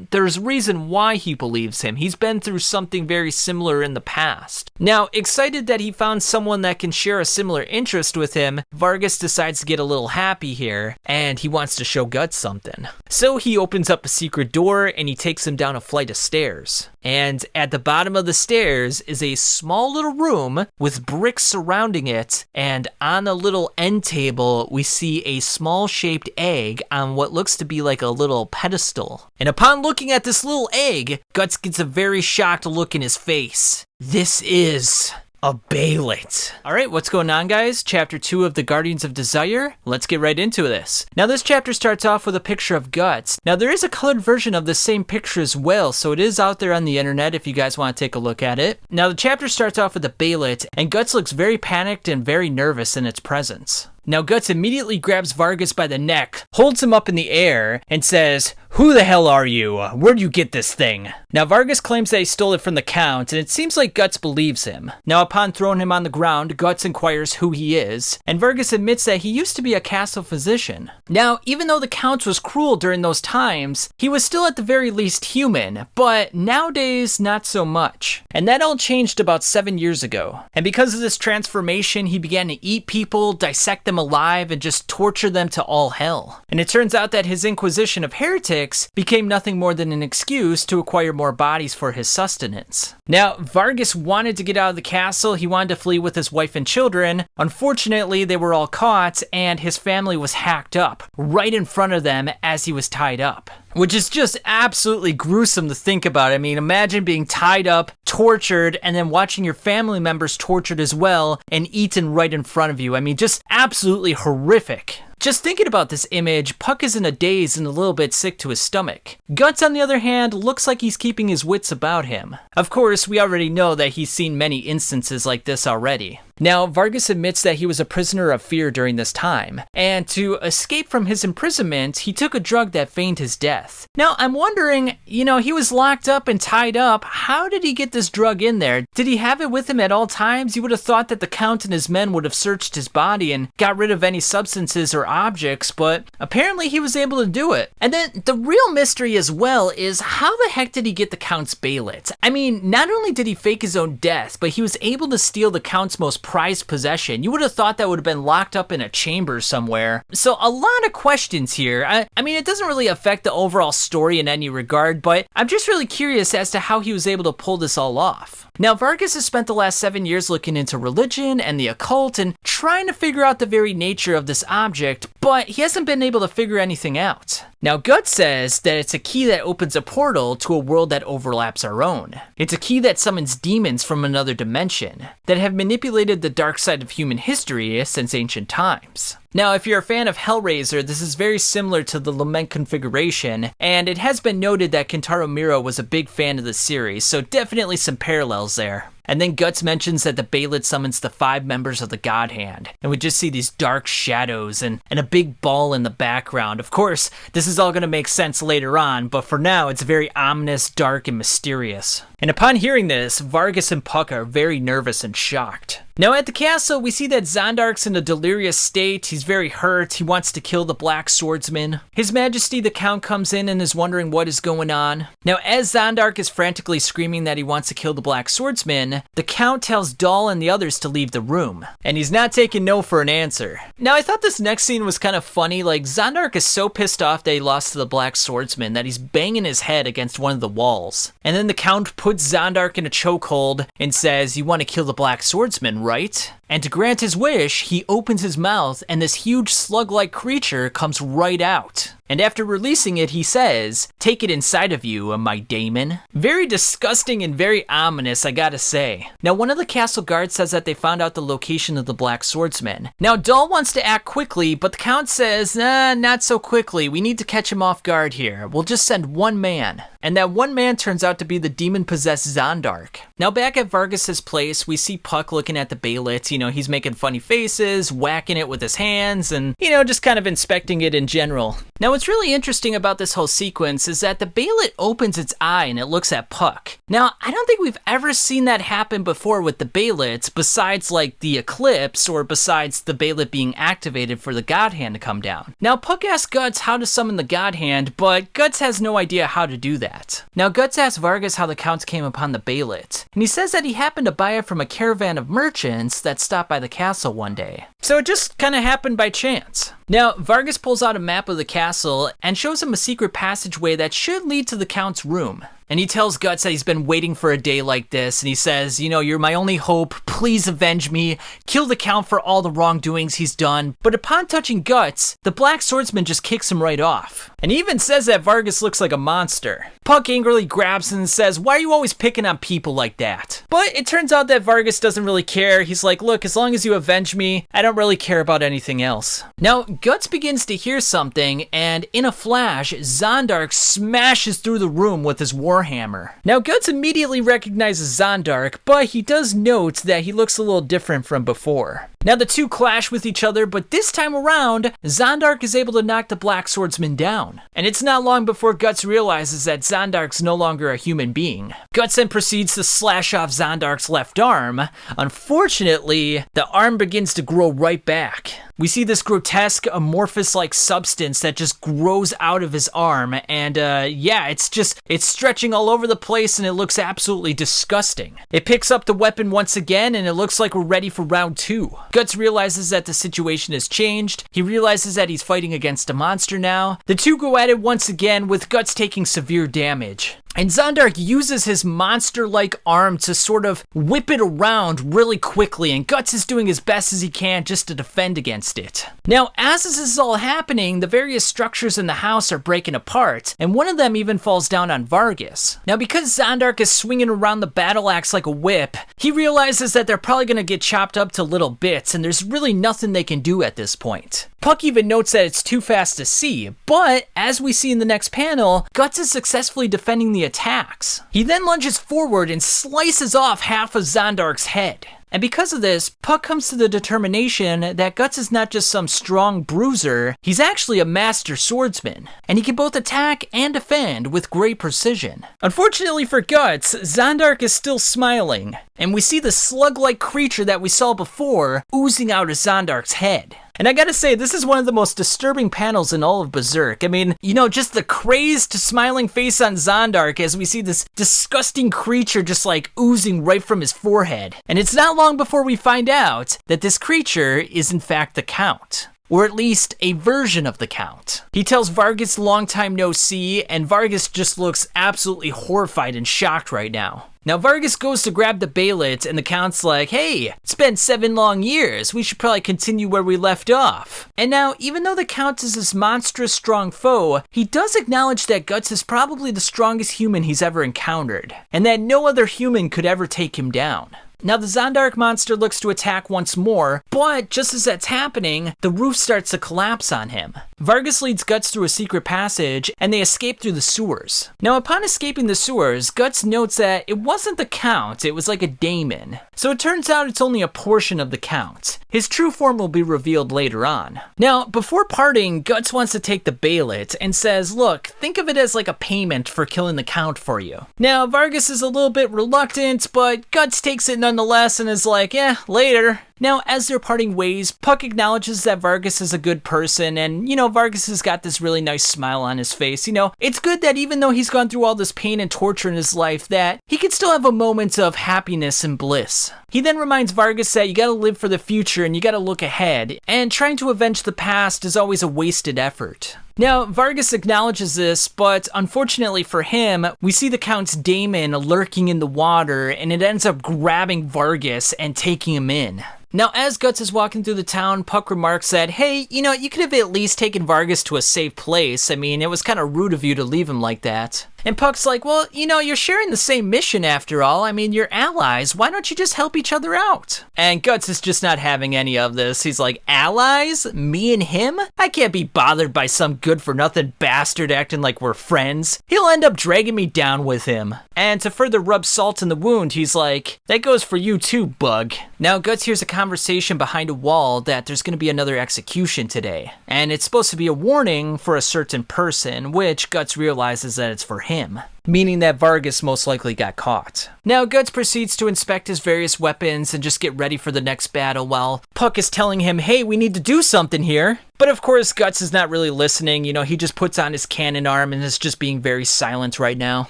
there's reason why he believes him. He's been through something very similar in the past. Now, excited that he found someone that can share a similar interest with him, Vargas decides to get a little happy here, and he wants to show Guts something. So he opens up a secret door and he takes him down a flight of stairs. And at the bottom of the stairs is a small little room with bricks surrounding it, and on a little end table we see a small shaped egg on what looks to be like a little pedestal. And upon looking at this little egg, Guts gets a very shocked look in his face. This is a Beyblade. Alright, what's going on, guys? Chapter 2 of the Guardians of Desire. Let's get right into this. Now, this chapter starts off with a picture of Guts. Now, there is a colored version of the same picture as well, so it is out there on the internet if you guys want to take a look at it. Now, the chapter starts off with a Beyblade, and Guts looks very panicked and very nervous in its presence. Now, Guts immediately grabs Vargas by the neck, holds him up in the air, and says, "Who the hell are you? Where'd you get this thing?" Now, Vargas claims that he stole it from the Count, and it seems like Guts believes him. Now, upon throwing him on the ground, Guts inquires who he is, and Vargas admits that he used to be a castle physician. Now, even though the Count was cruel during those times, he was still at the very least human, but nowadays, not so much. And that all changed about 7 years ago. And because of this transformation, he began to eat people, dissect them alive, and just torture them to all hell. And it turns out that his inquisition of heretics became nothing more than an excuse to acquire more bodies for his sustenance. Now, Vargas wanted to get out of the castle. He wanted to flee with his wife and children. Unfortunately, they were all caught, and his family was hacked up right in front of them as he was tied up. Which is just absolutely gruesome to think about. I mean, imagine being tied up, tortured, and then watching your family members tortured as well and eaten right in front of you. I mean, just absolutely horrific. Just thinking about this image, Puck is in a daze and a little bit sick to his stomach. Guts, on the other hand, looks like he's keeping his wits about him. Of course, we already know that he's seen many instances like this already. Now, Vargas admits that he was a prisoner of fear during this time, and to escape from his imprisonment, he took a drug that feigned his death. Now, I'm wondering, he was locked up and tied up. How did he get this drug in there? Did he have it with him at all times? You would have thought that the Count and his men would have searched his body and got rid of any substances or objects, but apparently he was able to do it. And then the real mystery as well is how the heck did he get the Count's Beyblade? I mean, not only did he fake his own death, but he was able to steal the Count's most prized possession. You would have thought that would have been locked up in a chamber somewhere. So a lot of questions here. I mean, it doesn't really affect the overall story in any regard, but I'm just really curious as to how he was able to pull this all off. Now, Vargas has spent the last 7 years looking into religion and the occult and trying to figure out the very nature of this object, but he hasn't been able to figure anything out. Now, Guts says that it's a key that opens a portal to a world that overlaps our own. It's a key that summons demons from another dimension that have manipulated the dark side of human history since ancient times. Now, if you're a fan of Hellraiser, this is very similar to the Lament configuration, and it has been noted that Kentaro Miura was a big fan of the series, so definitely some parallels there. And then Guts mentions that the Baelid summons the 5 members of the God Hand, and we just see these dark shadows and a big ball in the background. Of course, this is all going to make sense later on, but for now, it's very ominous, dark, and mysterious. And upon hearing this, Vargas and Puck are very nervous and shocked. Now at the castle, we see that Xandark's in a delirious state. He's very hurt. He wants to kill the Black Swordsman. His Majesty the Count comes in and is wondering what is going on. Now as Xandark is frantically screaming that he wants to kill the Black Swordsman, the Count tells Dahl and the others to leave the room. And he's not taking no for an answer. Now I thought this next scene was kind of funny. Like Xandark is so pissed off that he lost to the Black Swordsman that he's banging his head against one of the walls. And then the Count puts Xandark in a chokehold and says, "You want to kill the Black Swordsman, right?" And to grant his wish, he opens his mouth and this huge slug-like creature comes right out. And after releasing it, he says, "Take it inside of you, my daemon." Very disgusting and very ominous, I gotta say. Now, one of the castle guards says that they found out the location of the Black Swordsman. Now, Dahl wants to act quickly, but the Count says, not so quickly. We need to catch him off guard here. We'll just send one man. And that one man turns out to be the demon-possessed Xandark. Now, back at Vargas's place, we see Puck looking at the Baelid. You know, he's making funny faces, whacking it with his hands, and, you know, just kind of inspecting it in general. Now, what's really interesting about this whole sequence is that the Baelid opens its eye and it looks at Puck. Now, I don't think we've ever seen that happen before with the Baelids, besides like the eclipse or besides the Baelid being activated for the God Hand to come down. Now, Puck asks Guts how to summon the God Hand, but Guts has no idea how to do that. Now, Guts asks Vargas how the Count came upon the Baelid, and he says that he happened to buy it from a caravan of merchants that stopped by the castle one day. So it just kind of happened by chance. Now, Vargas pulls out a map of the castle and shows him a secret passageway that should lead to the Count's room. And he tells Guts that he's been waiting for a day like this, and he says, "You know, you're my only hope. Please avenge me. Kill the Count for all the wrongdoings he's done." But upon touching Guts, the Black Swordsman just kicks him right off. And he even says that Vargas looks like a monster. Puck angrily grabs him and says, "Why are you always picking on people like that?" But it turns out that Vargas doesn't really care. He's like, "Look, as long as you avenge me, I don't really care about anything else." Now, Guts begins to hear something, and in a flash, Xandark smashes through the room with his warhammer. Now, Guts immediately recognizes Xandark, but he does note that he looks a little different from before. Now, the two clash with each other, but this time around, Xandark is able to knock the Black Swordsman down. And it's not long before Guts realizes that Xandark's no longer a human being. Guts then proceeds to slash off Xandark's left arm. Unfortunately, the arm begins to grow right back. We see this grotesque, amorphous-like substance that just grows out of his arm, and yeah, it's stretching all over the place, and it looks absolutely disgusting. It picks up the weapon once again, and it looks like we're ready for round 2. Guts realizes that the situation has changed. He realizes that he's fighting against a monster now. The two go at it once again, with Guts taking severe damage. And Xandark uses his monster-like arm to sort of whip it around really quickly, and Guts is doing as best as he can just to defend against it. Now, as this is all happening, the various structures in the house are breaking apart, and one of them even falls down on Vargas. Now, because Xandark is swinging around the battle axe like a whip, he realizes that they're probably going to get chopped up to little bits, and there's really nothing they can do at this point. Puck even notes that it's too fast to see, but as we see in the next panel, Guts is successfully defending the attacks. He then lunges forward and slices off half of Xandark's head. And because of this, Puck comes to the determination that Guts is not just some strong bruiser, he's actually a master swordsman, and he can both attack and defend with great precision. Unfortunately for Guts, Xandark is still smiling, and we see the slug-like creature that we saw before oozing out of Xandark's head. And I gotta say, this is one of the most disturbing panels in all of Berserk. I mean, you know, just the crazed smiling face on Xandark as we see this disgusting creature just like oozing right from his forehead. And it's not long before we find out that this creature is in fact the Count. Or at least a version of the Count. He tells Vargas long time no see, and Vargas just looks absolutely horrified and shocked right now. Now, Vargas goes to grab the Baelid, and the Count's like, "Hey, it's been 7 long years. We should probably continue where we left off." And now, even though the Count is this monstrous strong foe, he does acknowledge that Guts is probably the strongest human he's ever encountered, and that no other human could ever take him down. Now the Zondark monster looks to attack once more, but just as that's happening, the roof starts to collapse on him. Vargas leads Guts through a secret passage, and they escape through the sewers. Now upon escaping the sewers, Guts notes that it wasn't the Count, it was like a daemon. So it turns out it's only a portion of the Count. His true form will be revealed later on. Now, before parting, Guts wants to take the Bailet and says, look, think of it as like a payment for killing the Count for you. Now, Vargas is a little bit reluctant, but Guts takes it nonetheless and is like, later. Now, as they're parting ways, Puck acknowledges that Vargas is a good person, and, Vargas has got this really nice smile on his face. It's good that even though he's gone through all this pain and torture in his life, that he can still have a moment of happiness and bliss. He then reminds Vargas that you gotta live for the future and you gotta look ahead, and trying to avenge the past is always a wasted effort. Now, Vargas acknowledges this, but unfortunately for him, we see the Count's daemon lurking in the water, and it ends up grabbing Vargas and taking him in. Now, as Guts is walking through the town, Puck remarks that, hey, you could have at least taken Vargas to a safe place. I mean, it was kind of rude of you to leave him like that. And Puck's like, well, you're sharing the same mission after all. I mean, you're allies. Why don't you just help each other out? And Guts is just not having any of this. He's like, allies? Me and him? I can't be bothered by some good-for-nothing bastard acting like we're friends. He'll end up dragging me down with him. And to further rub salt in the wound, he's like, that goes for you too, Bug. Now, Guts hears a conversation behind a wall that there's going to be another execution today. And it's supposed to be a warning for a certain person, which Guts realizes that it's for him, meaning that Vargas most likely got caught. Now, Guts proceeds to inspect his various weapons and just get ready for the next battle while Puck is telling him, hey, we need to do something here. But of course, Guts is not really listening. He just puts on his cannon arm and is just being very silent right now.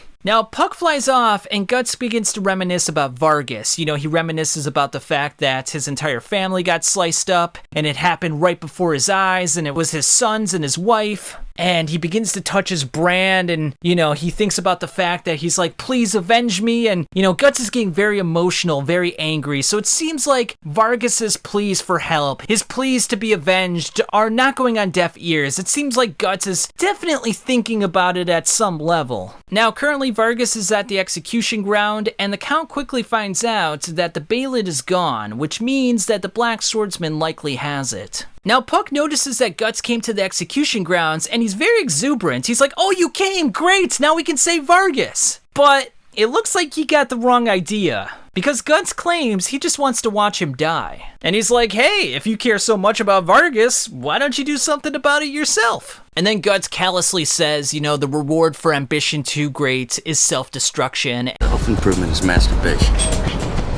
Now, Puck flies off, and Guts begins to reminisce about Vargas. He reminisces about the fact that his entire family got sliced up, and it happened right before his eyes, and it was his sons and his wife. And he begins to touch his brand, and, he thinks about the fact that he's like, please avenge me, and, Guts is getting very emotional, very angry, so it seems like Vargas's pleas for help, his pleas to be avenged, are not going on deaf ears. It seems like Guts is definitely thinking about it at some level. Now, currently, Vargas is at the execution ground, and the Count quickly finds out that the Bailet is gone, which means that the Black Swordsman likely has it. Now, Puck notices that Guts came to the execution grounds, and he's very exuberant. He's like, oh, you came, great, now we can save Vargas. But it looks like he got the wrong idea, because Guts claims he just wants to watch him die. And he's like, hey, if you care so much about Vargas, why don't you do something about it yourself? And then Guts callously says, the reward for ambition too great is self-destruction. Self-improvement is masturbation.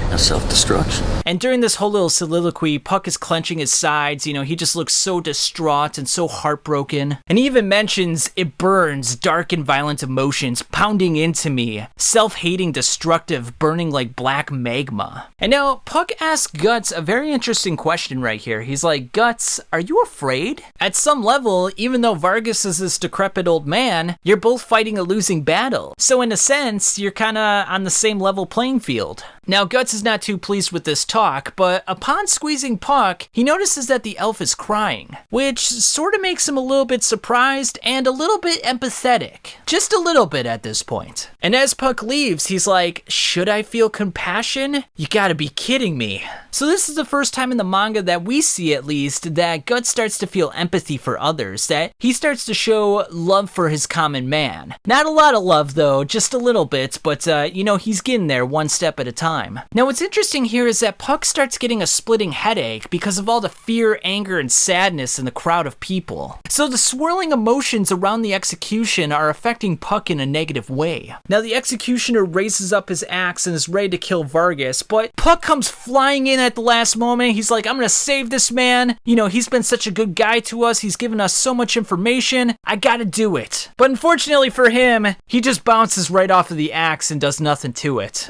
Now self-destruction. And during this whole little soliloquy, Puck is clenching his sides. He just looks so distraught and so heartbroken. And he even mentions, it burns, dark and violent emotions pounding into me, self-hating, destructive, burning like black magma. And now Puck asks Guts a very interesting question right here. He's like, Guts, are you afraid? At some level, even though Vargas is this decrepit old man, you're both fighting a losing battle. So in a sense, you're kind of on the same level playing field. Now, Guts is not too pleased with this talk, but upon squeezing Puck, he notices that the elf is crying, which sort of makes him a little bit surprised and a little bit empathetic. Just a little bit at this point. And as Puck leaves, he's like, should I feel compassion? You gotta be kidding me. So this is the first time in the manga that we see, at least, that Guts starts to feel empathy for others, that he starts to show love for his common man. Not a lot of love, though, just a little bit, but, he's getting there one step at a time. Now, what's interesting here is that Puck starts getting a splitting headache because of all the fear, anger, and sadness in the crowd of people. So the swirling emotions around the execution are affecting Puck in a negative way. Now, the executioner raises up his axe and is ready to kill Vargas, but Puck comes flying in at the last moment. He's like, I'm gonna save this man. He's been such a good guy to us. He's given us so much information. I gotta do it. But unfortunately for him, he just bounces right off of the axe and does nothing to it.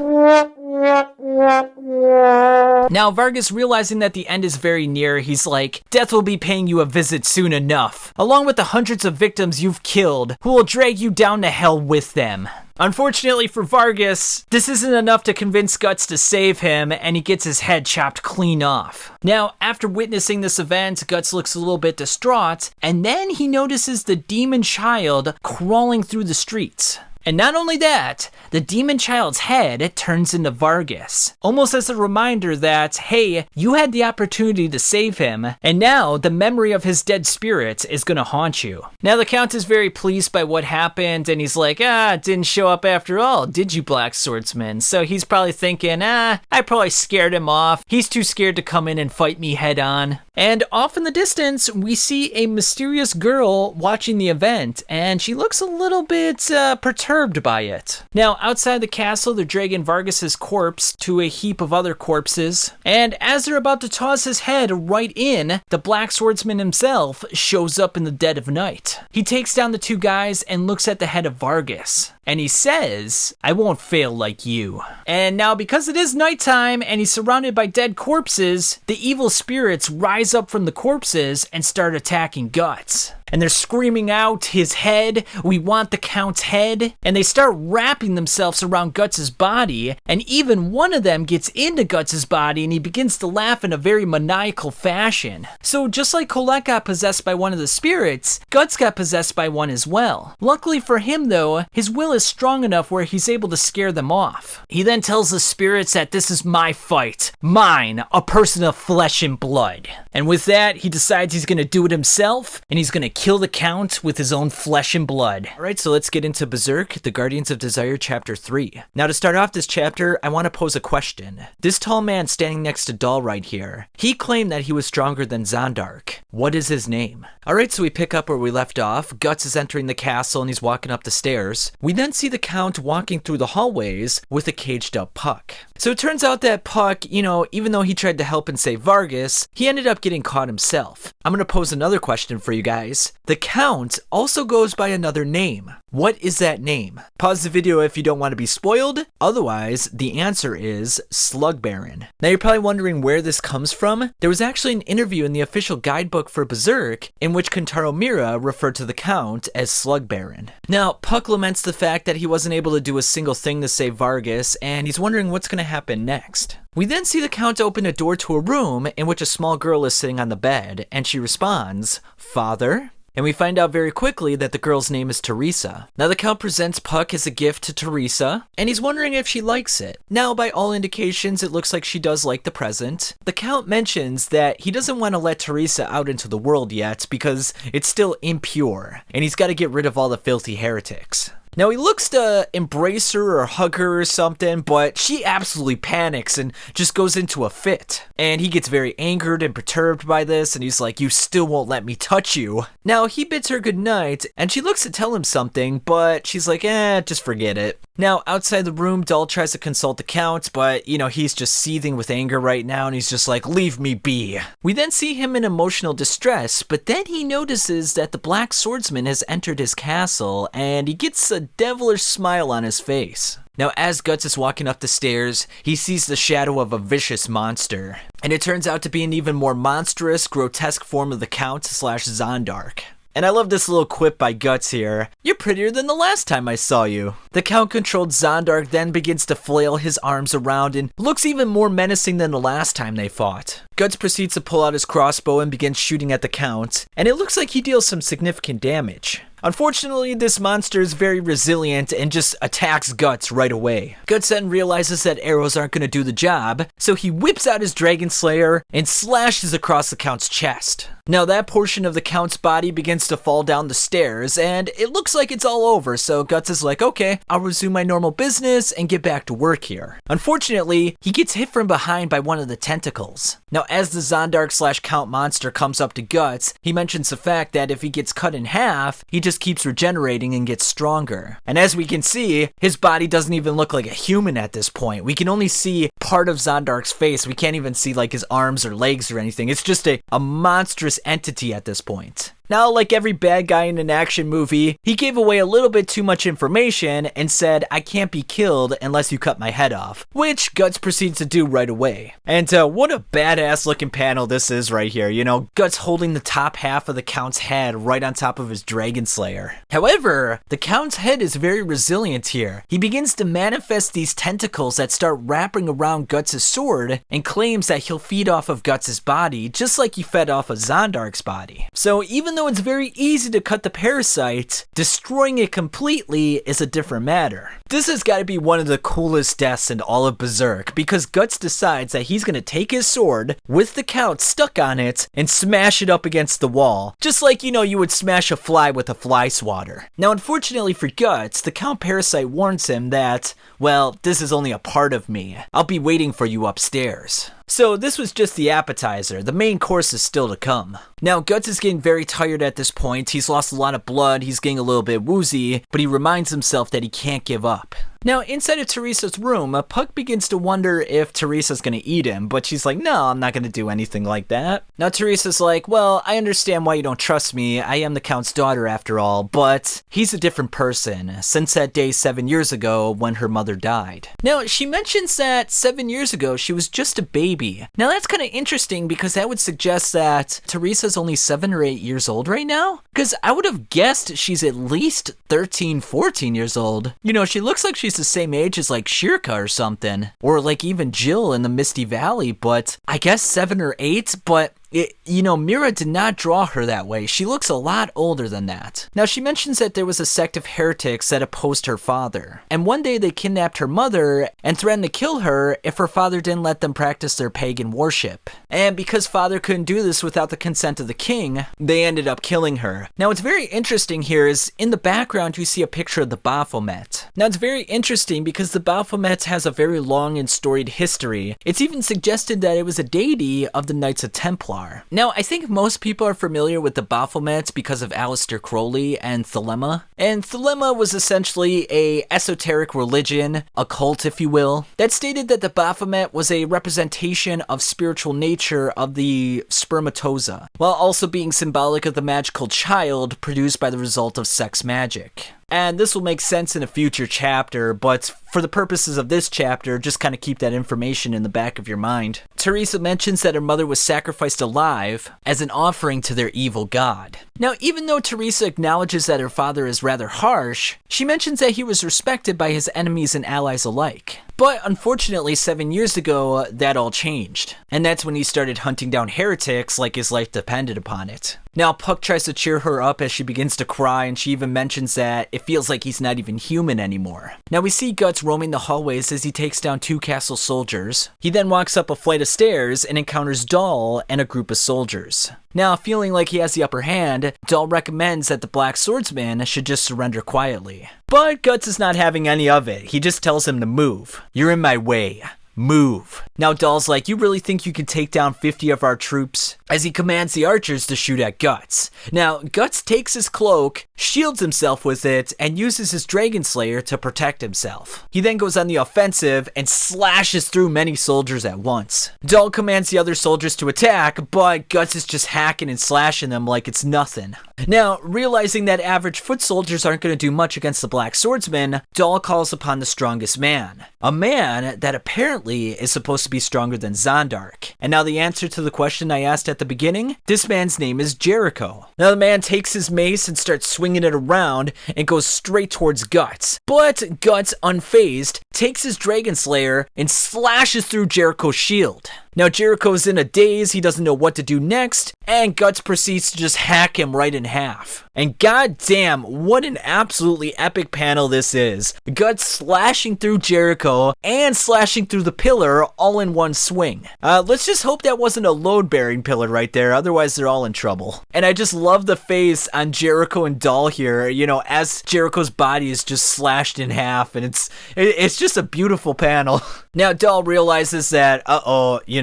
Now, Vargas, realizing that the end is very near, he's like, death will be paying you a visit soon enough, along with the hundreds of victims you've killed, who will drag you down to hell with them. Unfortunately for Vargas, this isn't enough to convince Guts to save him, and he gets his head chopped clean off. Now, after witnessing this event, Guts looks a little bit distraught, and then he notices the demon child crawling through the streets. And not only that, the demon child's head turns into Vargas, almost as a reminder that, hey, you had the opportunity to save him, and now the memory of his dead spirit is gonna haunt you. Now the Count is very pleased by what happened, and he's like, it didn't show up after all, did you, Black Swordsman? So he's probably thinking, I probably scared him off. He's too scared to come in and fight me head on. And off in the distance, we see a mysterious girl watching the event, and she looks a little bit perturbed by it. Now, outside the castle, they're dragging Vargas's corpse to a heap of other corpses, and as they're about to toss his head right in, the Black Swordsman himself shows up in the dead of night. He takes down the two guys and looks at the head of Vargas, and he says, I won't fail like you. And now, because it is nighttime and he's surrounded by dead corpses, the evil spirits rise up from the corpses and start attacking Guts. And they're screaming out his head, we want the Count's head, and they start wrapping themselves around Guts' body, and even one of them gets into Guts' body and he begins to laugh in a very maniacal fashion. So just like Colette got possessed by one of the spirits, Guts got possessed by one as well. Luckily for him though, his will is strong enough where he's able to scare them off. He then tells the spirits that this is my fight, mine, a person of flesh and blood. And with that, he decides he's gonna do it himself, and he's gonna kill the Count with his own flesh and blood. Alright, so let's get into Berserk, the Guardians of Desire Chapter 3. Now to start off this chapter, I want to pose a question. This tall man standing next to Dahl right here, he claimed that he was stronger than Zondark. What is his name? Alright, so we pick up where we left off. Guts is entering the castle and he's walking up the stairs. We then see the Count walking through the hallways with a caged up Puck. So it turns out that Puck, even though he tried to help and save Vargas, he ended up getting caught himself. I'm going to pose another question for you guys. The Count also goes by another name. What is that name? Pause the video if you don't want to be spoiled. Otherwise, the answer is Slug Baron. Now you're probably wondering where this comes from. There was actually an interview in the official guidebook for Berserk in which Kentaro Miura referred to the Count as Slug Baron. Now, Puck laments the fact that he wasn't able to do a single thing to save Vargas, and he's wondering what's going to happen next. We then see the Count open a door to a room in which a small girl is sitting on the bed, and she responds, "Father?" And we find out very quickly that the girl's name is Teresa. Now the Count presents Puck as a gift to Teresa, and he's wondering if she likes it. Now by all indications, it looks like she does like the present. The Count mentions that he doesn't want to let Teresa out into the world yet because it's still impure, and he's got to get rid of all the filthy heretics. Now he looks to embrace her or hug her or something, but she absolutely panics and just goes into a fit. And he gets very angered and perturbed by this, and he's like, "You still won't let me touch you." Now he bids her goodnight, and she looks to tell him something, but she's like, just forget it. Now outside the room, Dahl tries to consult the Count, but he's just seething with anger right now, and he's just like, "Leave me be." We then see him in emotional distress, but then he notices that the Black Swordsman has entered his castle, and he gets a devilish smile on his face. Now as Guts is walking up the stairs, he sees the shadow of a vicious monster, and it turns out to be an even more monstrous, grotesque form of the Count / Zondark. And I love this little quip by Guts here. "You're prettier than the last time I saw you." The Count-controlled Zondark then begins to flail his arms around and looks even more menacing than the last time they fought. Guts proceeds to pull out his crossbow and begins shooting at the Count, and it looks like he deals some significant damage. Unfortunately, this monster is very resilient and just attacks Guts right away. Guts then realizes that arrows aren't going to do the job, so he whips out his Dragon Slayer and slashes across the Count's chest. Now that portion of the Count's body begins to fall down the stairs, and it looks like it's all over, so Guts is like, okay, I'll resume my normal business and get back to work here. Unfortunately, he gets hit from behind by one of the tentacles. Now as the Zondark / Count monster comes up to Guts, he mentions the fact that if he gets cut in half, he just keeps regenerating and gets stronger. And as we can see, his body doesn't even look like a human at this point. We can only see part of Zondark's face. We can't even see like his arms or legs or anything. It's just a monstrous entity at this point. Now, like every bad guy in an action movie, he gave away a little bit too much information and said, "I can't be killed unless you cut my head off," which Guts proceeds to do right away. And what a badass looking panel this is right here. Guts holding the top half of the Count's head right on top of his Dragon Slayer. However, the Count's head is very resilient here. He begins to manifest these tentacles that start wrapping around Guts' sword and claims that he'll feed off of Guts' body just like he fed off of Zondark's body. So even though though it's very easy to cut the parasite, destroying it completely is a different matter. This has got to be one of the coolest deaths in all of Berserk, because Guts decides that he's going to take his sword with the count stuck on it and smash it up against the wall, just like, you would smash a fly with a fly swatter. Now, unfortunately for Guts, the count parasite warns him that, well, this is only a part of me. I'll be waiting for you upstairs. So this was just the appetizer. The main course is still to come. Now, Guts is getting very tired at this point. He's lost a lot of blood, he's getting a little bit woozy, but he reminds himself that he can't give up. Now, inside of Teresa's room, Puck begins to wonder if Teresa's gonna eat him, but she's like, no, I'm not gonna do anything like that. Now, Teresa's like, well, I understand why you don't trust me. I am the Count's daughter after all, but he's a different person since that day 7 years ago when her mother died. Now, she mentions that 7 years ago, she was just a baby. Now, that's kind of interesting because that would suggest that Teresa's only 7 or 8 years old right now? Because I would have guessed she's at least 13, 14 years old. She looks like she's the same age as like Shirka or something, or like even Jill in the Misty Valley, but I guess 7 or 8, but Mira did not draw her that way. She looks a lot older than that. Now, she mentions that there was a sect of heretics that opposed her father, and one day they kidnapped her mother and threatened to kill her if her father didn't let them practice their pagan worship. And because father couldn't do this without the consent of the king, they ended up killing her. Now, what's very interesting here is in the background you see a picture of the Baphomet. Now, it's very interesting because the Baphomet has a very long and storied history. It's even suggested that it was a deity of the Knights of Templar. Now, I think most people are familiar with the Baphomet because of Aleister Crowley and Thelema. And Thelema was essentially a esoteric religion, a cult if you will, that stated that the Baphomet was a representation of spiritual nature of the spermatozoa, while also being symbolic of the magical child produced by the result of sex magic. And this will make sense in a future chapter, but for the purposes of this chapter, just kind of keep that information in the back of your mind. Teresa mentions that her mother was sacrificed alive as an offering to their evil god. Now, even though Teresa acknowledges that her father is rather harsh, she mentions that he was respected by his enemies and allies alike. But unfortunately, 7 years ago, that all changed. And that's when he started hunting down heretics like his life depended upon it. Now, Puck tries to cheer her up as she begins to cry, and she even mentions that it feels like he's not even human anymore. Now, we see Guts roaming the hallways as he takes down 2 castle soldiers. He then walks up a flight of stairs and encounters Dahl and a group of soldiers. Now, feeling like he has the upper hand, Dahl recommends that the Black Swordsman should just surrender quietly. But Guts is not having any of it. He just tells him to move. You're in my way. Move. Now Dahl's like, you really think you can take down 50 of our troops? As he commands the archers to shoot at Guts. Now, Guts takes his cloak, shields himself with it, and uses his Dragon Slayer to protect himself. He then goes on the offensive and slashes through many soldiers at once. Dahl commands the other soldiers to attack, but Guts is just hacking and slashing them like it's nothing. Now, realizing that average foot soldiers aren't going to do much against the Black Swordsman, Dahl calls upon the strongest man. A man that apparently is supposed to be stronger than Zondark. And now the answer to the question I asked at the beginning? This man's name is Jericho. Now the man takes his mace and starts swinging it around and goes straight towards Guts. But Guts, unfazed, takes his Dragon Slayer and slashes through Jericho's shield. Now Jericho's in a daze, he doesn't know what to do next, and Guts proceeds to just hack him right in half. And goddamn, what an absolutely epic panel this is. Guts slashing through Jericho and slashing through the pillar all in one swing. Let's just hope that wasn't a load-bearing pillar right there, otherwise they're all in trouble. And I just love the face on Jericho and Dahl here, as Jericho's body is just slashed in half, and it's just a beautiful panel. Now Dahl realizes that,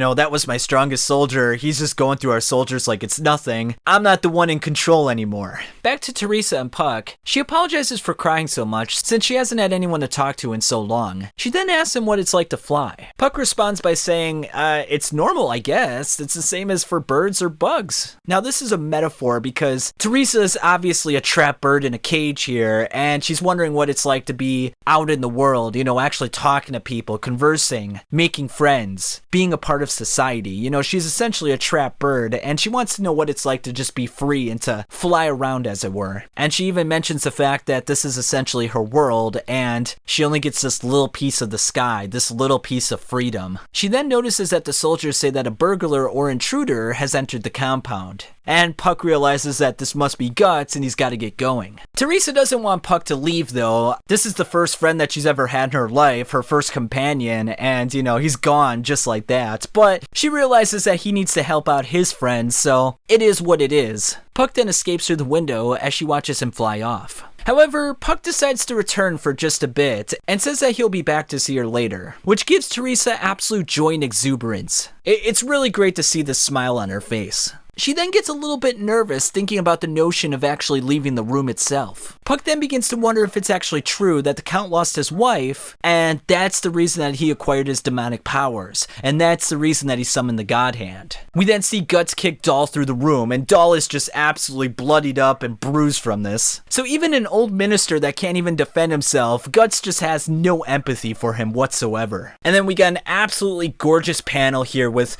that was my strongest soldier. He's just going through our soldiers like it's nothing. I'm not the one in control anymore. Back to Teresa and Puck. She apologizes for crying so much since she hasn't had anyone to talk to in so long. She then asks him what it's like to fly. Puck responds by saying, it's normal, I guess. It's the same as for birds or bugs. Now this is a metaphor because Teresa is obviously a trapped bird in a cage here, and she's wondering what it's like to be out in the world, actually talking to people, conversing, making friends, being a part of society. She's essentially a trapped bird, and she wants to know what it's like to just be free and to fly around, as it were. And she even mentions the fact that this is essentially her world, and she only gets this little piece of the sky, this little piece of freedom. She then notices that the soldiers say that a burglar or intruder has entered the compound. and Puck realizes that this must be Guts and he's got to get going. Teresa doesn't want Puck to leave though. This is the first friend that she's ever had in her life, her first companion, and he's gone just like that. But she realizes that he needs to help out his friends, so it is what it is. Puck then escapes through the window as she watches him fly off. However, Puck decides to return for just a bit and says that he'll be back to see her later, which gives Teresa absolute joy and exuberance. It's really great to see this smile on her face. She then gets a little bit nervous thinking about the notion of actually leaving the room itself. Puck then begins to wonder if it's actually true that the Count lost his wife, and that's the reason that he acquired his demonic powers, and that's the reason that he summoned the God Hand. We then see Guts kick Doll through the room, and Doll is just absolutely bloodied up and bruised from this. So even an old minister that can't even defend himself, Guts just has no empathy for him whatsoever. And then we got an absolutely gorgeous panel here with,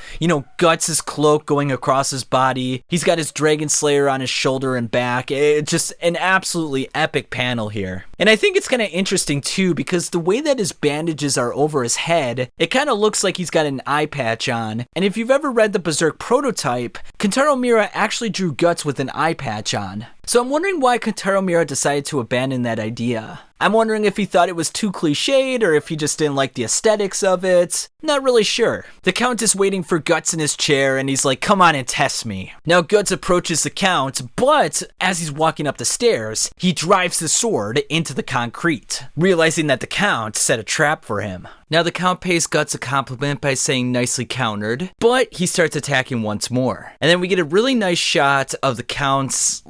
Guts' cloak going across his body. He's got his Dragon Slayer on his shoulder and back. It's just an absolutely epic panel here. And I think it's kind of interesting too, because the way that his bandages are over his head, it kind of looks like he's got an eye patch on. And if you've ever read the Berserk prototype, Kentaro Miura actually drew Guts with an eye patch on. So I'm wondering why Kentaro Miura decided to abandon that idea. I'm wondering if he thought it was too cliched or if he just didn't like the aesthetics of it. Not really sure. The Count is waiting for Guts in his chair and he's like, come on and test me. Now Guts approaches the Count, but as he's walking up the stairs, he drives his sword into the concrete, realizing that the Count set a trap for him. Now the Count pays Guts a compliment by saying nicely countered, but he starts attacking once more. And then we get a really nice shot of the Count's,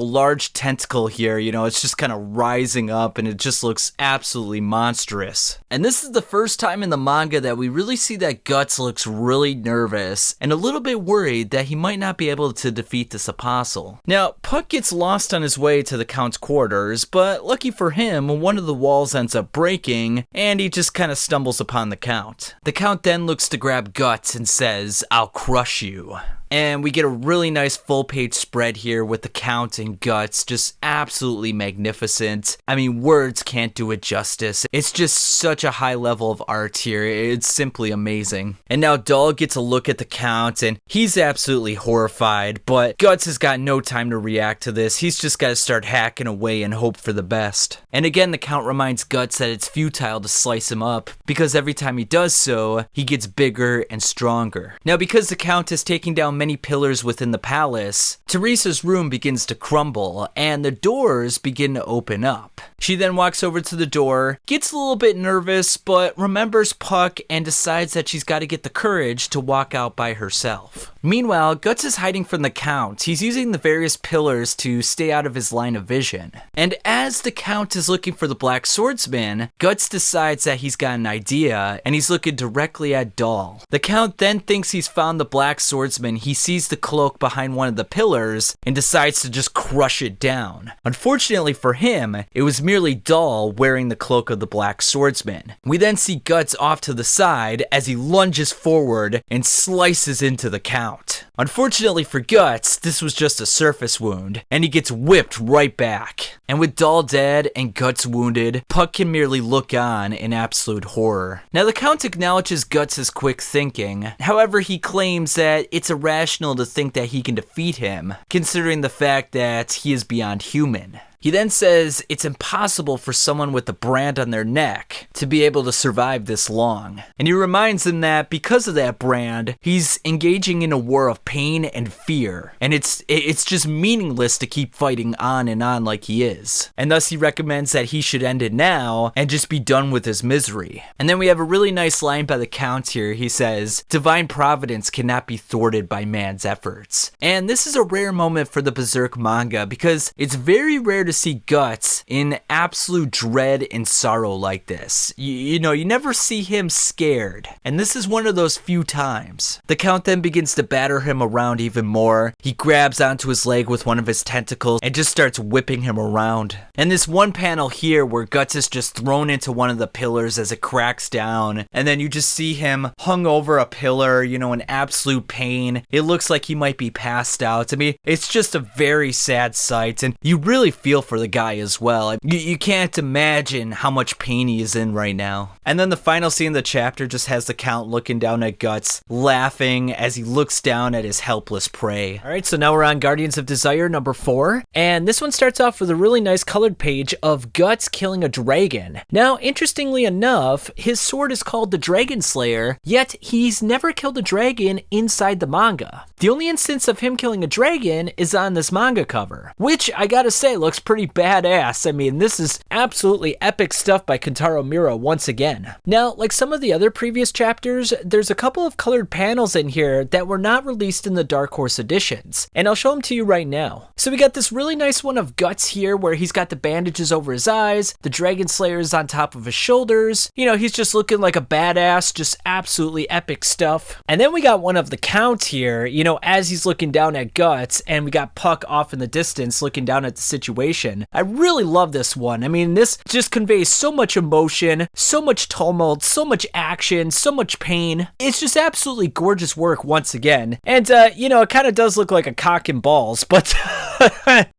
large tentacle here. It's just kind of rising up and it just looks absolutely monstrous. And this is the first time in the manga that we really see that Guts looks really nervous and a little bit worried that he might not be able to defeat this apostle. Now, Puck gets lost on his way to the Count's quarters, but lucky for him, one of the walls ends up breaking and he just kind of stumbles upon the Count. The Count then looks to grab Guts and says, "I'll crush you." And we get a really nice full-page spread here with the Count and Guts, just absolutely magnificent. I mean, words can't do it justice. It's just such a high level of art here. It's simply amazing. And now Doll gets a look at the Count, and he's absolutely horrified, but Guts has got no time to react to this. He's just got to start hacking away and hope for the best. And again, the Count reminds Guts that it's futile to slice him up, because every time he does so, he gets bigger and stronger. Now, because the Count is taking down many pillars within the palace, Teresa's room begins to crumble and the doors begin to open up. She then walks over to the door, gets a little bit nervous, but remembers Puck and decides that she's got to get the courage to walk out by herself. Meanwhile, Guts is hiding from the Count. He's using the various pillars to stay out of his line of vision. And as the Count is looking for the Black Swordsman, Guts decides that he's got an idea and he's looking directly at Doll. The Count then thinks he's found the Black Swordsman. He sees the cloak behind one of the pillars and decides to just crush it down. Unfortunately for him, it was merely Doll wearing the cloak of the Black Swordsman. We then see Guts off to the side as he lunges forward and slices into the Count. Unfortunately for Guts, this was just a surface wound, and he gets whipped right back. And with Doll dead and Guts wounded, Puck can merely look on in absolute horror. Now the Count acknowledges Guts' quick thinking, however he claims that it's irrational to think that he can defeat him, considering the fact that he is beyond human. He then says it's impossible for someone with a brand on their neck to be able to survive this long. And he reminds him that because of that brand, he's engaging in a war of pain and fear. And it's just meaningless to keep fighting on and on like he is. And thus he recommends that he should end it now and just be done with his misery. And then we have a really nice line by the Count here. He says, "Divine providence cannot be thwarted by man's efforts." And this is a rare moment for the Berserk manga because it's very rare to see Guts in absolute dread and sorrow like this. You never see him scared, and this is one of those few times. The Count then begins to batter him around even more. He grabs onto his leg with one of his tentacles and just starts whipping him around. And this one panel here where Guts is just thrown into one of the pillars as it cracks down, and then you just see him hung over a pillar, in absolute pain. It looks like he might be passed out. I mean, it's just a very sad sight, and you really feel feel for the guy as well. You can't imagine how much pain he is in right now. And then the final scene of the chapter just has the Count looking down at Guts, laughing as he looks down at his helpless prey. Alright, so now we're on Guardians of Desire number 4, and this one starts off with a really nice colored page of Guts killing a dragon. Now, interestingly enough, his sword is called the Dragon Slayer, yet he's never killed a dragon inside the manga. The only instance of him killing a dragon is on this manga cover, which I gotta say looks pretty badass. I mean, this is absolutely epic stuff by Kentaro Miura once again. Now, like some of the other previous chapters, there's a couple of colored panels in here that were not released in the Dark Horse editions, and I'll show them to you right now. So we got this really nice one of Guts here where he's got the bandages over his eyes, the Dragon Slayer is on top of his shoulders, you know, he's just looking like a badass, just absolutely epic stuff. And then we got one of the Count here, you know, as he's looking down at Guts, and we got Puck off in the distance looking down at the situation. I really love this one. I mean, this just conveys so much emotion, so much tumult, so much action, so much pain. It's just absolutely gorgeous work once again. And, you know, it kind of does look like a cock and balls, but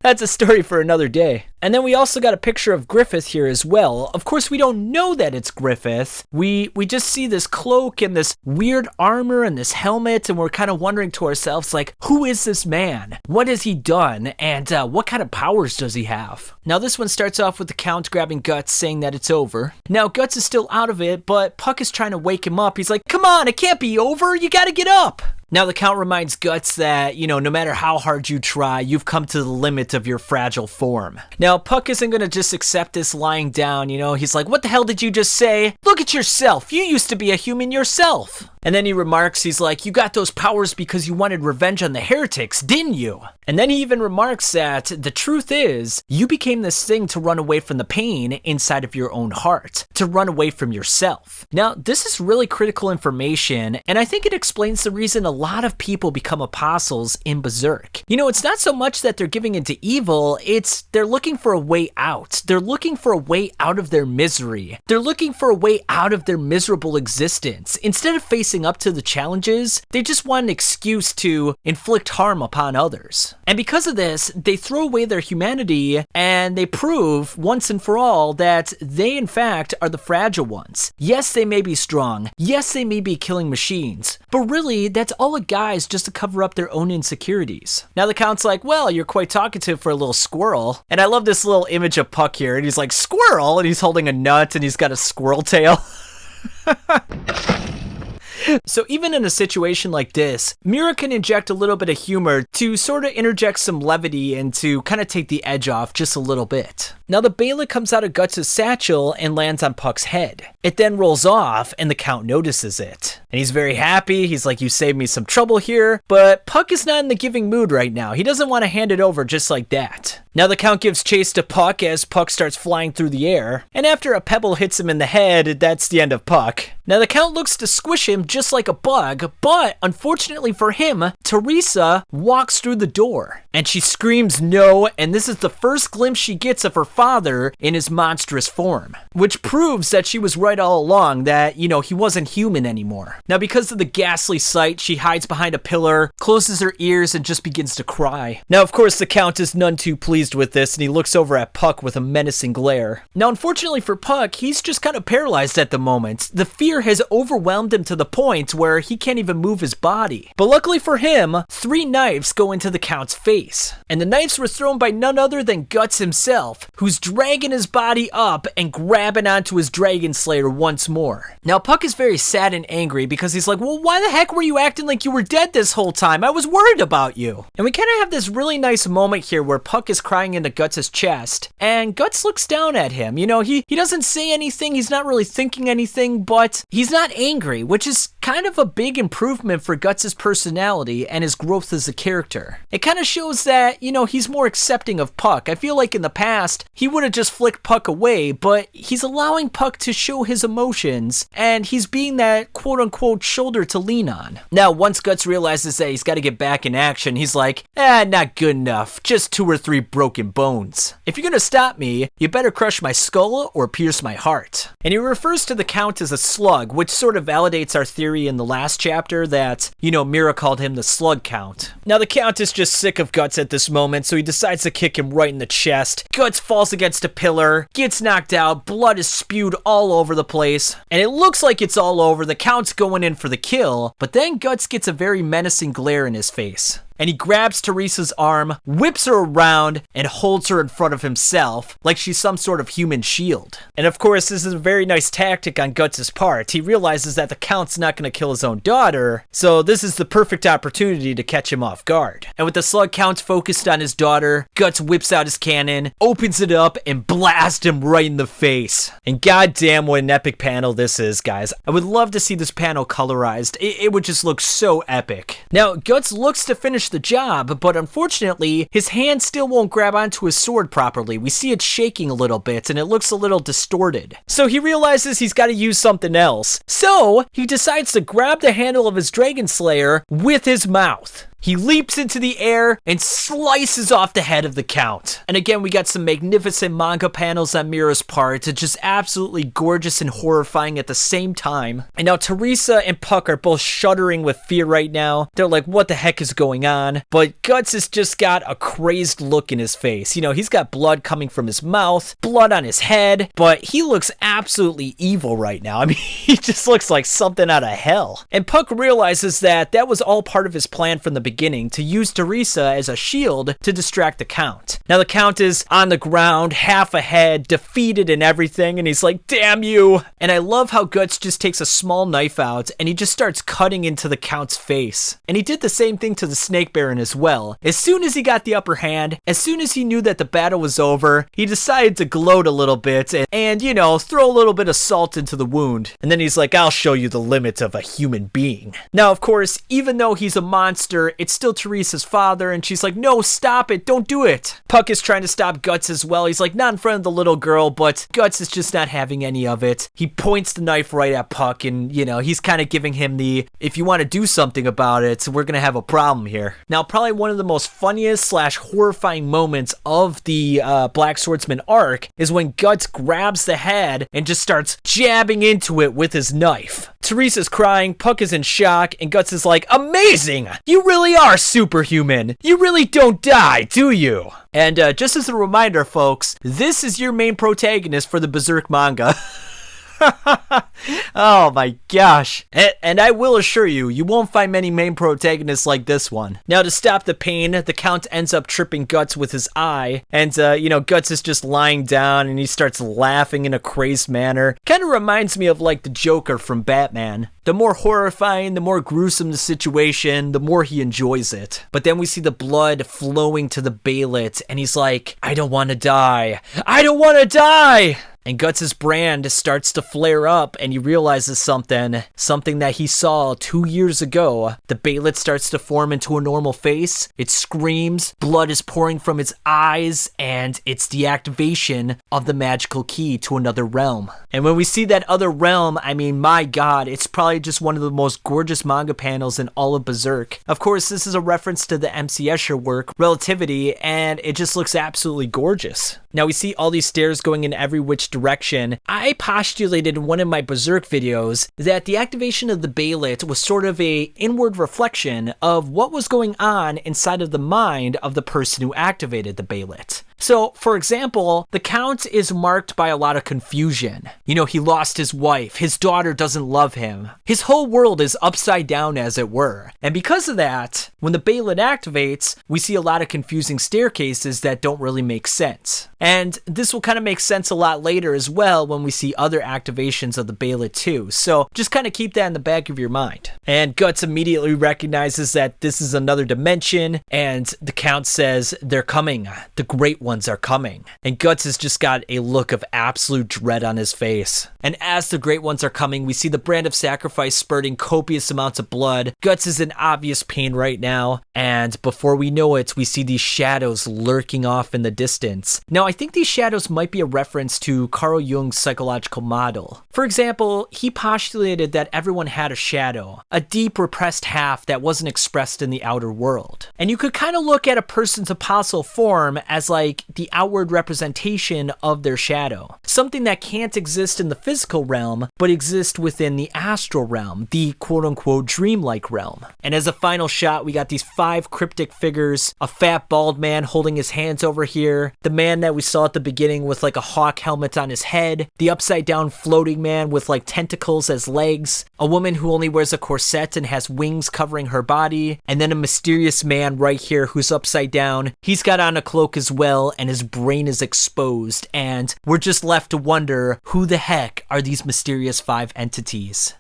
that's a story for another day. And then we also got a picture of Griffith here as well. Of course, we don't know that it's Griffith. We just see this cloak and this weird armor and this helmet, and we're kind of wondering to ourselves, like, who is this man? What has he done? And what kind of powers does he have? Now, this one starts off with the Count grabbing Guts, saying that it's over. Now, Guts is still out of it, but Puck is trying to wake him up. He's like, come on, it can't be over. You gotta get up. Now, the Count reminds Guts that, you know, no matter how hard you try, you've come to the limit of your fragile form. Now, Puck isn't going to just accept this lying down, you know. He's like, what the hell did you just say? Look at yourself. You used to be a human yourself. And then he remarks, he's like, you got those powers because you wanted revenge on the heretics, didn't you? And then he even remarks that the truth is, you became this thing to run away from the pain inside of your own heart, to run away from yourself. Now, this is really critical information, and I think it explains the reason a lot of people become apostles in Berserk. You know, it's not so much that they're giving into evil, it's they're looking for a way out. They're looking for a way out of their misery. They're looking for a way out of their miserable existence. Instead of facing up to the challenges, they just want an excuse to inflict harm upon others. And because of this, they throw away their humanity and they prove once and for all that they in fact are the fragile ones. Yes, they may be strong. Yes, they may be killing machines. But really, that's all a guise just to cover up their own insecurities. Now the Count's like, well, you're quite talkative for a little squirrel. And I love this little image of Puck here. And he's like, squirrel? And he's holding a nut and he's got a squirrel tail. So even in a situation like this, Miura can inject a little bit of humor to sort of interject some levity and to kind of take the edge off just a little bit. Now the Beyblade comes out of Guts' satchel and lands on Puck's head. It then rolls off and the Count notices it. And he's very happy, he's like, you saved me some trouble here, but Puck is not in the giving mood right now. He doesn't want to hand it over just like that. Now the Count gives chase to Puck as Puck starts flying through the air, and after a pebble hits him in the head, that's the end of Puck. Now the Count looks to squish him just like a bug, but unfortunately for him, Teresa walks through the door, and she screams no, and this is the first glimpse she gets of her father in his monstrous form, which proves that she was right all along, that, you know, he wasn't human anymore. Now because of the ghastly sight, she hides behind a pillar, closes her ears, and just begins to cry. Now of course the Count is none too pleased with this, and he looks over at Puck with a menacing glare. Now unfortunately for Puck, he's just kind of paralyzed at the moment. The fear has overwhelmed him to the point where he can't even move his body. But luckily for him, 3 knives go into the Count's face. And the knives were thrown by none other than Guts himself, who's dragging his body up and grabbing onto his Dragon Slayer once more. Now Puck is very sad and angry because he's like, well, why the heck were you acting like you were dead this whole time? I was worried about you. And we kind of have this really nice moment here where Puck is crying into Guts' chest, and Guts looks down at him. You know, he doesn't say anything, he's not really thinking anything, but he's not angry, which is kind of a big improvement for Guts' personality and his growth as a character. It kind of shows that, you know, he's more accepting of Puck. I feel like in the past, he would have just flicked Puck away, but he's allowing Puck to show his emotions, and he's being that quote-unquote shoulder to lean on. Now, once Guts realizes that he's got to get back in action, he's like, not good enough. Just 2 or 3 broken bones. If you're gonna stop me, you better crush my skull or pierce my heart. And he refers to the Count as a slug, which sort of validates our theory theory in the last chapter that, Mira called him the Slug Count. Now the Count is just sick of Guts at this moment, so he decides to kick him right in the chest. Guts falls against a pillar, gets knocked out, blood is spewed all over the place, and it looks like it's all over. The Count's going in for the kill, but then Guts gets a very menacing glare in his face. And he grabs Teresa's arm, whips her around, and holds her in front of himself like she's some sort of human shield. And of course, this is a very nice tactic on Guts' part. He realizes that the Count's not going to kill his own daughter, so this is the perfect opportunity to catch him off guard. And with the Slug Count focused on his daughter, Guts whips out his cannon, opens it up, and blasts him right in the face. And goddamn, what an epic panel this is, guys. I would love to see this panel colorized. It would just look so epic. Now, Guts looks to finish the job, but unfortunately, his hand still won't grab onto his sword properly. We see it shaking a little bit, and it looks a little distorted. So he realizes he's got to use something else. So he decides to grab the handle of his Dragon Slayer with his mouth. He leaps into the air and slices off the head of the Count. And again, we got some magnificent manga panels on Mira's part. It's just absolutely gorgeous and horrifying at the same time. And now Teresa and Puck are both shuddering with fear right now. They're like, what the heck is going on? But Guts has just got a crazed look in his face. He's got blood coming from his mouth, blood on his head, but he looks absolutely evil right now. I mean, he just looks like something out of hell. And Puck realizes that was all part of his plan from the beginning, to use Teresa as a shield to distract the Count. Now the Count is on the ground, half a head, defeated and everything, and he's like, damn you! And I love how Guts just takes a small knife out and he just starts cutting into the Count's face. And he did the same thing to the Snake Baron as well. As soon as he got the upper hand, as soon as he knew that the battle was over, he decided to gloat a little bit and throw a little bit of salt into the wound. And then he's like, I'll show you the limits of a human being. Now, of course, even though he's a monster, it's still Teresa's father, and she's like, no, stop it, don't do it. Puck is trying to stop Guts as well. He's like, not in front of the little girl, but Guts is just not having any of it. He points the knife right at Puck, and, he's kind of giving him the, if you want to do something about it, we're going to have a problem here. Now, probably one of the most funniest / horrifying moments of the Black Swordsman arc is when Guts grabs the head and just starts jabbing into it with his knife. Teresa's crying, Puck is in shock, and Guts is like, amazing! You really are superhuman! You really don't die, do you? And just as a reminder, folks, this is your main protagonist for the Berserk manga. Oh my gosh. And I will assure you, you won't find many main protagonists like this one. Now, to stop the pain, the Count ends up tripping Guts with his eye. And, Guts is just lying down and he starts laughing in a crazed manner. Kind of reminds me of like the Joker from Batman. The more horrifying, the more gruesome the situation, the more he enjoys it. But then we see the blood flowing to the Baelet, and he's like, I don't want to die. I don't want to die! And Guts' brand starts to flare up, and he realizes something that he saw 2 years ago. The Baelet starts to form into a normal face. It screams, blood is pouring from its eyes, and it's the activation of the magical key to another realm. And when we see that other realm, I mean, my god, it's probably just one of the most gorgeous manga panels in all of Berserk. Of course, this is a reference to the MC Escher work, Relativity, and it just looks absolutely gorgeous. Now we see all these stairs going in every which direction. I postulated in one of my Berserk videos that the activation of the Baelet was sort of a inward reflection of what was going on inside of the mind of the person who activated the Baelet. So, for example, the Count is marked by a lot of confusion. He lost his wife, his daughter doesn't love him. His whole world is upside down, as it were. And because of that, when the Baelet activates, we see a lot of confusing staircases that don't really make sense. And this will kind of make sense a lot later as well when we see other activations of the Baelet too. So just kind of keep that in the back of your mind. And Guts immediately recognizes that this is another dimension, and the Count says, they're coming. The Great Ones are coming. And Guts has just got a look of absolute dread on his face. And as the Great Ones are coming, we see the brand of sacrifice spurting copious amounts of blood. Guts is in obvious pain right now. And before we know it, we see these shadows lurking off in the distance. Now, I think these shadows might be a reference to Carl Jung's psychological model. For example, he postulated that everyone had a shadow, a deep repressed half that wasn't expressed in the outer world. And you could kind of look at a person's apostle form as like the outward representation of their shadow. Something that can't exist in the physical realm, but exist within the astral realm, the quote-unquote dreamlike realm. And as a final shot, we got these 5 cryptic figures, a fat bald man holding his hands over here, the man that we saw at the beginning with like a hawk helmet on his head, the upside down floating man with like tentacles as legs, a woman who only wears a corset and has wings covering her body, and then a mysterious man right here who's upside down. He's got on a cloak as well, and his brain is exposed, and we're just left to wonder who the heck are these mysterious 5 entities.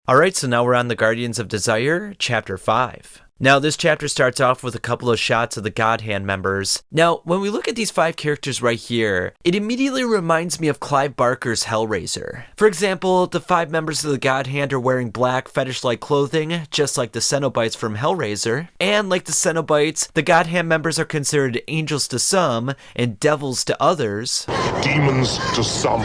Alright, so now we're on the Guardians of Desire, Chapter 5. Now, this chapter starts off with a couple of shots of the God Hand members. Now, when we look at these 5 characters right here, it immediately reminds me of Clive Barker's Hellraiser. For example, the 5 members of the God Hand are wearing black fetish-like clothing, just like the Cenobites from Hellraiser. And like the Cenobites, the God Hand members are considered angels to some and devils to others. Demons to some,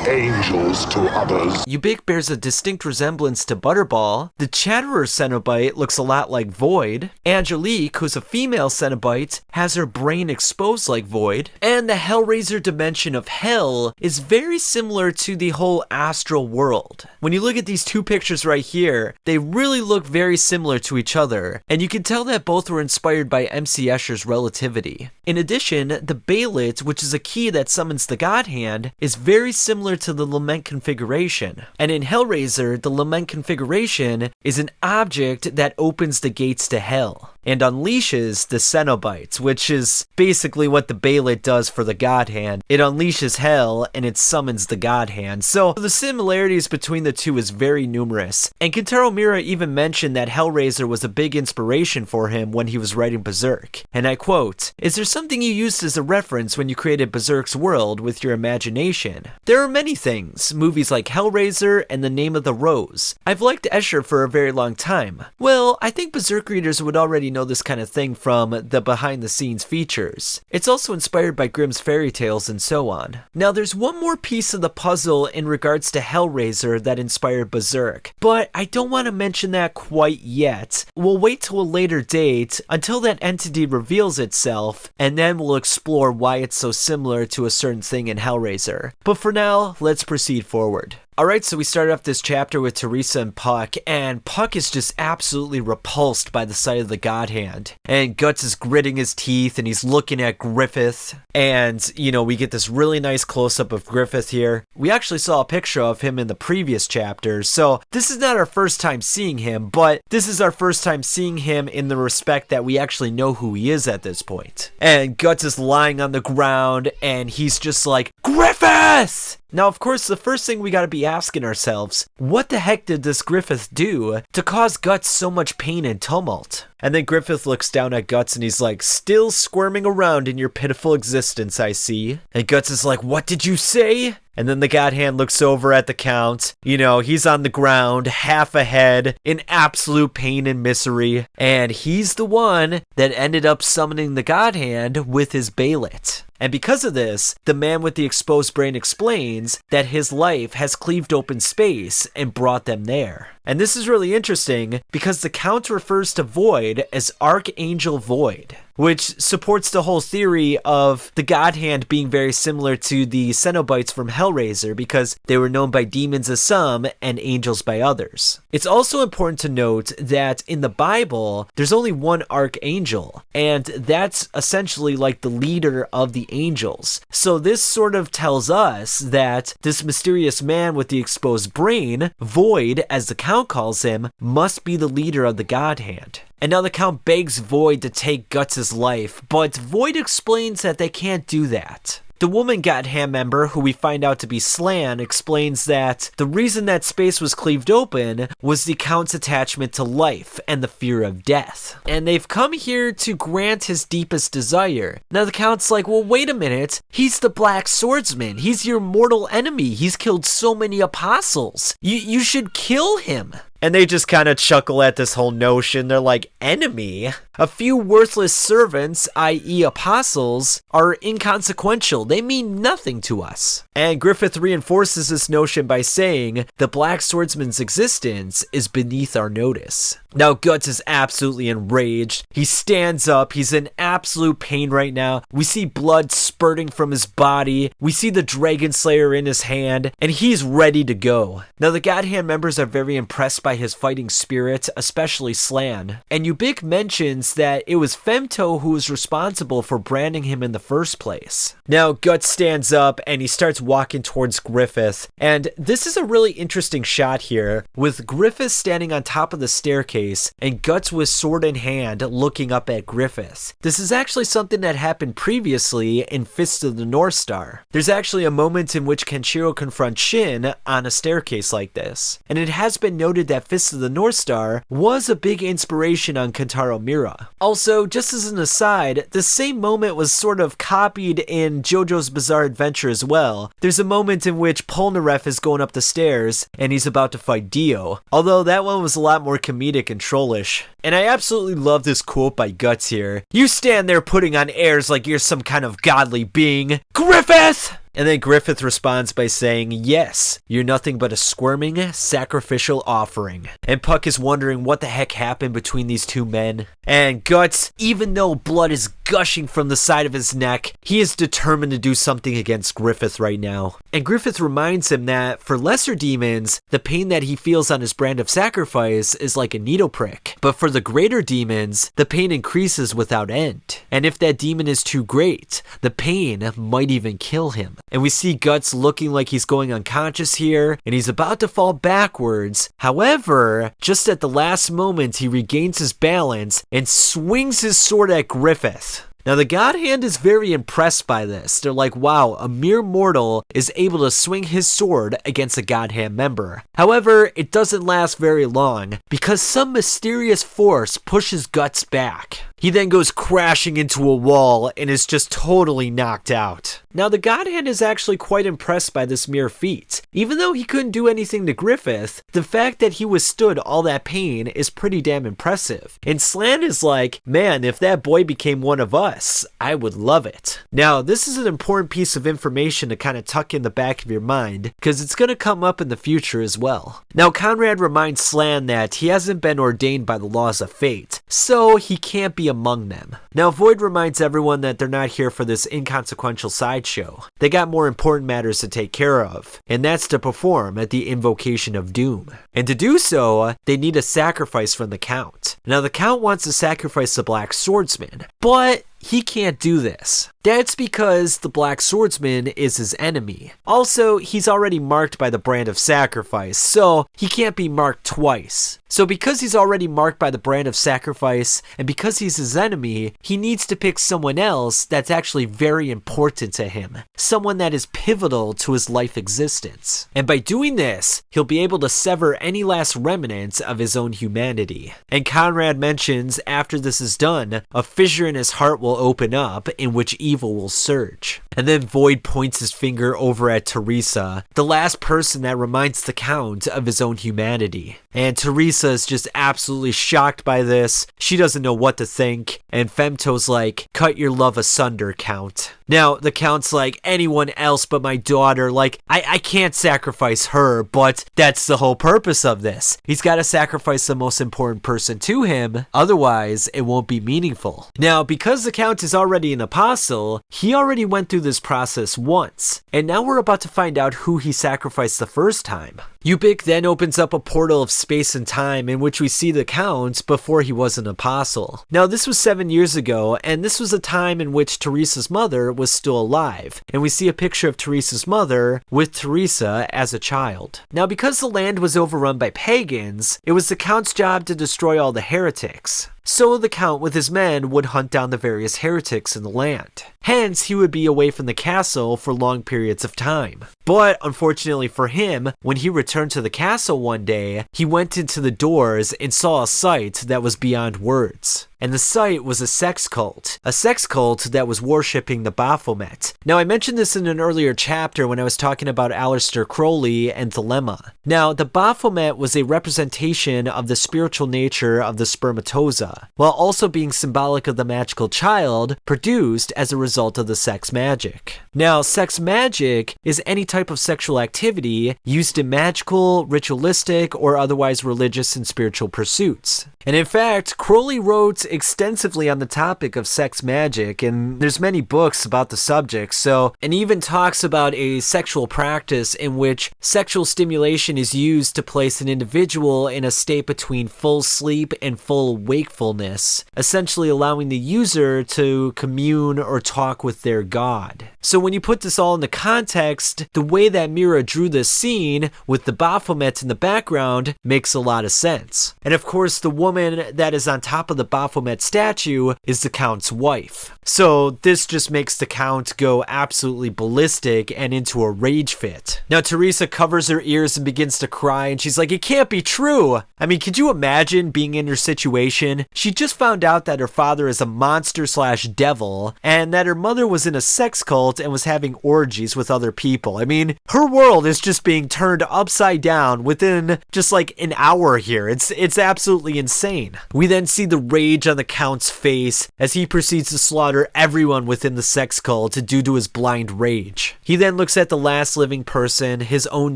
angels to others. Ubik bears a distinct resemblance to Butterball. The Chatterer Cenobite looks a lot like Void. Angelique, who's a female Cenobite, has her brain exposed like Void. And the Hellraiser dimension of Hell is very similar to the whole astral world. When you look at these 2 pictures right here, they really look very similar to each other, and you can tell that both were inspired by M.C. Escher's Relativity. In addition, the Bailet, which is a key that summons the God Hand, is very similar to the Lament configuration. And in Hellraiser, the Lament configuration is an object that opens the gates to hell and unleashes the Cenobites, which is basically what the Bailet does for the God Hand. It unleashes hell and it summons the God Hand. So the similarities between the 2 is very numerous. And Kentaro Miura even mentioned that Hellraiser was a big inspiration for him when he was writing Berserk. And I quote, "Is there something you used as a reference when you created Berserk's world with your imagination?" There are many things, movies like Hellraiser and The Name of the Rose. I've liked Escher for a very long time. Well, I think Berserk readers would already know this kind of thing from the behind-the-scenes features. It's also inspired by Grimm's fairy tales and so on. Now, there's one more piece of the puzzle in regards to Hellraiser that inspired Berserk, but I don't want to mention that quite yet. We'll wait till a later date until that entity reveals itself, and then we'll explore why it's so similar to a certain thing in Hellraiser. But for now, let's proceed forward. Alright, so we started off this chapter with Teresa and Puck, and Puck is just absolutely repulsed by the sight of the God Hand. And Guts is gritting his teeth, and he's looking at Griffith, and, you know, we get this really nice close-up of Griffith here. We actually saw a picture of him in the previous chapter, so this is not our first time seeing him, but this is our first time seeing him in the respect that we actually know who he is at this point. And Guts is lying on the ground, and he's just like, "Griffith!" Now, of course, the first thing we gotta be asking ourselves, what the heck did this Griffith do to cause Guts so much pain and tumult? And then Griffith looks down at Guts and he's like, "Still squirming around in your pitiful existence, I see." And Guts is like, "What did you say?" And then the God Hand looks over at the Count. You know, he's on the ground, half a head, in absolute pain and misery. And he's the one that ended up summoning the God Hand with his Bailet. And because of this, the man with the exposed brain explains that his life has cleaved open space and brought them there. And this is really interesting because the Count refers to Void as Archangel Void, which supports the whole theory of the God Hand being very similar to the Cenobites from Hellraiser because they were known by demons as some and angels by others. It's also important to note that in the Bible, there's only one Archangel, and that's essentially like the leader of the angels. So this sort of tells us that this mysterious man with the exposed brain, Void as the Count calls him, must be the leader of the God Hand. And now the Count begs Void to take Guts' life, but Void explains that they can't do that. The woman God Hand member, who we find out to be Slan, explains that the reason that space was cleaved open was the Count's attachment to life and the fear of death. And they've come here to grant his deepest desire. Now the Count's like, well, wait a minute. He's the Black Swordsman. He's your mortal enemy. He's killed so many apostles. You should kill him. And they just kind of chuckle at this whole notion. They're like, enemy? A few worthless servants, i.e. apostles, are inconsequential. They mean nothing to us. And Griffith reinforces this notion by saying the Black Swordsman's existence is beneath our notice. Now Guts is absolutely enraged. He stands up. He's in absolute pain right now. We see blood spurting from his body. We see the Dragon Slayer in his hand, and he's ready to go. Now the God Hand members are very impressed by his fighting spirit, especially Slan. And Ubik mentions that it was Femto who was responsible for branding him in the first place. Now Guts stands up and he starts walking towards Griffith. And this is a really interesting shot here, with Griffith standing on top of the staircase and Guts with sword in hand looking up at Griffith. This is actually something that happened previously in Fist of the North Star. There's actually a moment in which Kenshiro confronts Shin on a staircase like this. And it has been noted that Fist of the North Star was a big inspiration on Kentaro Miura. Also, just as an aside, the same moment was sort of copied in JoJo's Bizarre Adventure as well. There's a moment in which Polnareff is going up the stairs and he's about to fight Dio, although that one was a lot more comedic and trollish. And I absolutely love this quote by Guts here. You stand there putting on airs like you're some kind of godly being. Griffith! And then Griffith responds by saying, yes, you're nothing but a squirming, sacrificial offering. And Puck is wondering what the heck happened between these two men. And Guts, even though blood is gushing from the side of his neck, he is determined to do something against Griffith right now. And Griffith reminds him that for lesser demons, the pain that he feels on his brand of sacrifice is like a needle prick. But for the greater demons, the pain increases without end. And if that demon is too great, the pain might even kill him. And we see Guts looking like he's going unconscious here, and he's about to fall backwards. However, just at the last moment, he regains his balance and swings his sword at Griffith. Now the God Hand is very impressed by this. They're like, wow, a mere mortal is able to swing his sword against a God Hand member. However, it doesn't last very long because some mysterious force pushes Guts back. He then goes crashing into a wall and is just totally knocked out. Now the God Hand is actually quite impressed by this mere feat. Even though he couldn't do anything to Griffith, the fact that he withstood all that pain is pretty damn impressive. And Slan is like, man, if that boy became one of us, I would love it. Now this is an important piece of information to kind of tuck in the back of your mind, because it's going to come up in the future as well. Now Conrad reminds Slan that he hasn't been ordained by the laws of fate, so he can't be among them. Now Void reminds everyone that they're not here for this inconsequential sideshow. They got more important matters to take care of, and that's to perform at the Invocation of Doom. And to do so, they need a sacrifice from the Count. Now the Count wants to sacrifice the Black Swordsman, but he can't do this. That's because the Black Swordsman is his enemy. Also, he's already marked by the brand of sacrifice, so he can't be marked twice. So because he's already marked by the brand of sacrifice, and because he's his enemy, he needs to pick someone else that's actually very important to him. Someone that is pivotal to his life existence. And by doing this, he'll be able to sever any last remnants of his own humanity. And Conrad mentions after this is done, a fissure in his heart will open up in which evil will surge. And then Void points his finger over at Teresa, the last person that reminds the Count of his own humanity. And Teresa is just absolutely shocked by this. She doesn't know what to think. And Femto's like, cut your love asunder, Count. Now, the Count's like, anyone else but my daughter, like, I can't sacrifice her, but that's the whole purpose of this. He's got to sacrifice the most important person to him, otherwise it won't be meaningful. Now, because the Count is already an apostle, he already went through this process once, and now we're about to find out who he sacrificed the first time. Ubik then opens up a portal of space and time in which we see the Count before he was an apostle. Now, this was 7 years ago, and this was a time in which Teresa's mother was still alive, and we see a picture of Teresa's mother with Teresa as a child. Now, because the land was overrun by pagans, it was the Count's job to destroy all the heretics. So the Count with his men would hunt down the various heretics in the land. Hence, he would be away from the castle for long periods of time. But unfortunately for him, when he returned to the castle one day, he went into the doors and saw a sight that was beyond words. and the site was a sex cult that was worshipping the Baphomet. Now, I mentioned this in an earlier chapter when I was talking about Aleister Crowley and Thelema. Now, the Baphomet was a representation of the spiritual nature of the spermatozoa, while also being symbolic of the magical child produced as a result of the sex magic. Now, sex magic is any type of sexual activity used in magical, ritualistic, or otherwise religious and spiritual pursuits. And in fact, Crowley wrote extensively on the topic of sex magic, and there's many books about the subject, and even talks about a sexual practice in which sexual stimulation is used to place an individual in a state between full sleep and full wakefulness, essentially allowing the user to commune or talk with their god. So when you put this all into context, the way that Mira drew this scene with the Baphomet in the background makes a lot of sense. And of course, the woman that is on top of the Baphomet statue is the Count's wife. So this just makes the Count go absolutely ballistic and into a rage fit. Now Teresa covers her ears and begins to cry, and she's like, it can't be true. I mean, could you imagine being in her situation? She just found out that her father is a monster/devil, and that her mother was in a sex cult and was having orgies with other people. I mean, her world is just being turned upside down within just like an hour here. It's absolutely insane. We then see the rage on the Count's face as he proceeds to slaughter everyone within the sex cult due to his blind rage. He then looks at the last living person, his own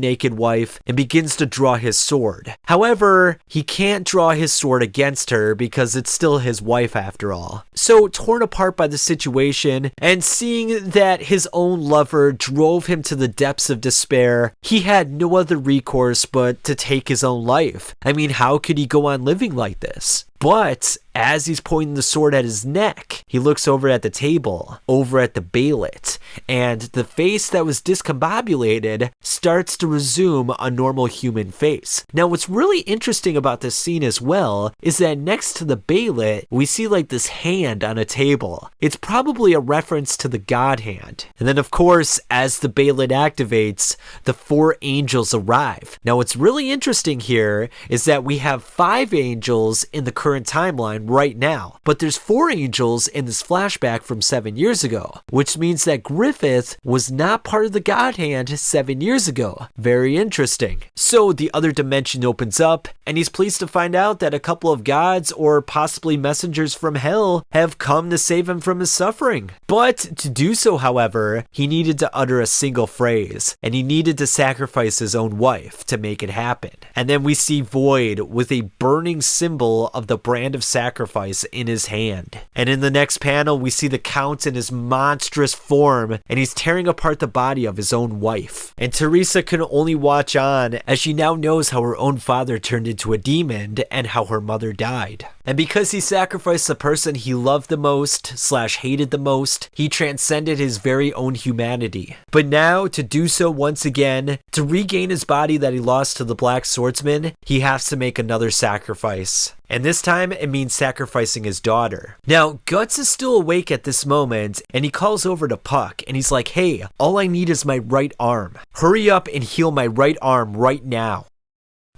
naked wife, and begins to draw his sword. However, he can't draw his sword against her because it's still his wife after all. So, torn apart by the situation and seeing that his own lover drove him to the depths of despair, he had no other recourse but to take his own life. I mean, how could he go on living like this? But as he's pointing the sword at his neck, he looks over at the table, over at the Baelit, and the face that was discombobulated starts to resume a normal human face. Now, what's really interesting about this scene as well is that next to the Baelit, we see like this hand on a table. It's probably a reference to the God hand. And then, of course, as the Baelit activates, the 4 angels arrive. Now, what's really interesting here is that we have 5 angels in the current timeline right now, but there's 4 angels in this flashback from 7 years ago, which means that Griffith was not part of the God Hand 7 years ago. Very interesting. So the other dimension opens up, and he's pleased to find out that a couple of gods, or possibly messengers from hell, have come to save him from his suffering. But to do so, however, he needed to utter a single phrase, and he needed to sacrifice his own wife to make it happen. And then we see Void with a burning symbol of the brand of sacrifice in his hand. And in the next panel, we see the Count in his monstrous form, and he's tearing apart the body of his own wife. And Teresa can only watch on as she now knows how her own father turned into a demon and how her mother died. And because he sacrificed the person he loved the most/hated the most, he transcended his very own humanity. But now, to do so once again, to regain his body that he lost to the Black Swordsman, he has to make another sacrifice. And this time, it means sacrificing his daughter. Now, Guts is still awake at this moment, and he calls over to Puck, and he's like, hey, all I need is my right arm. Hurry up and heal my right arm right now.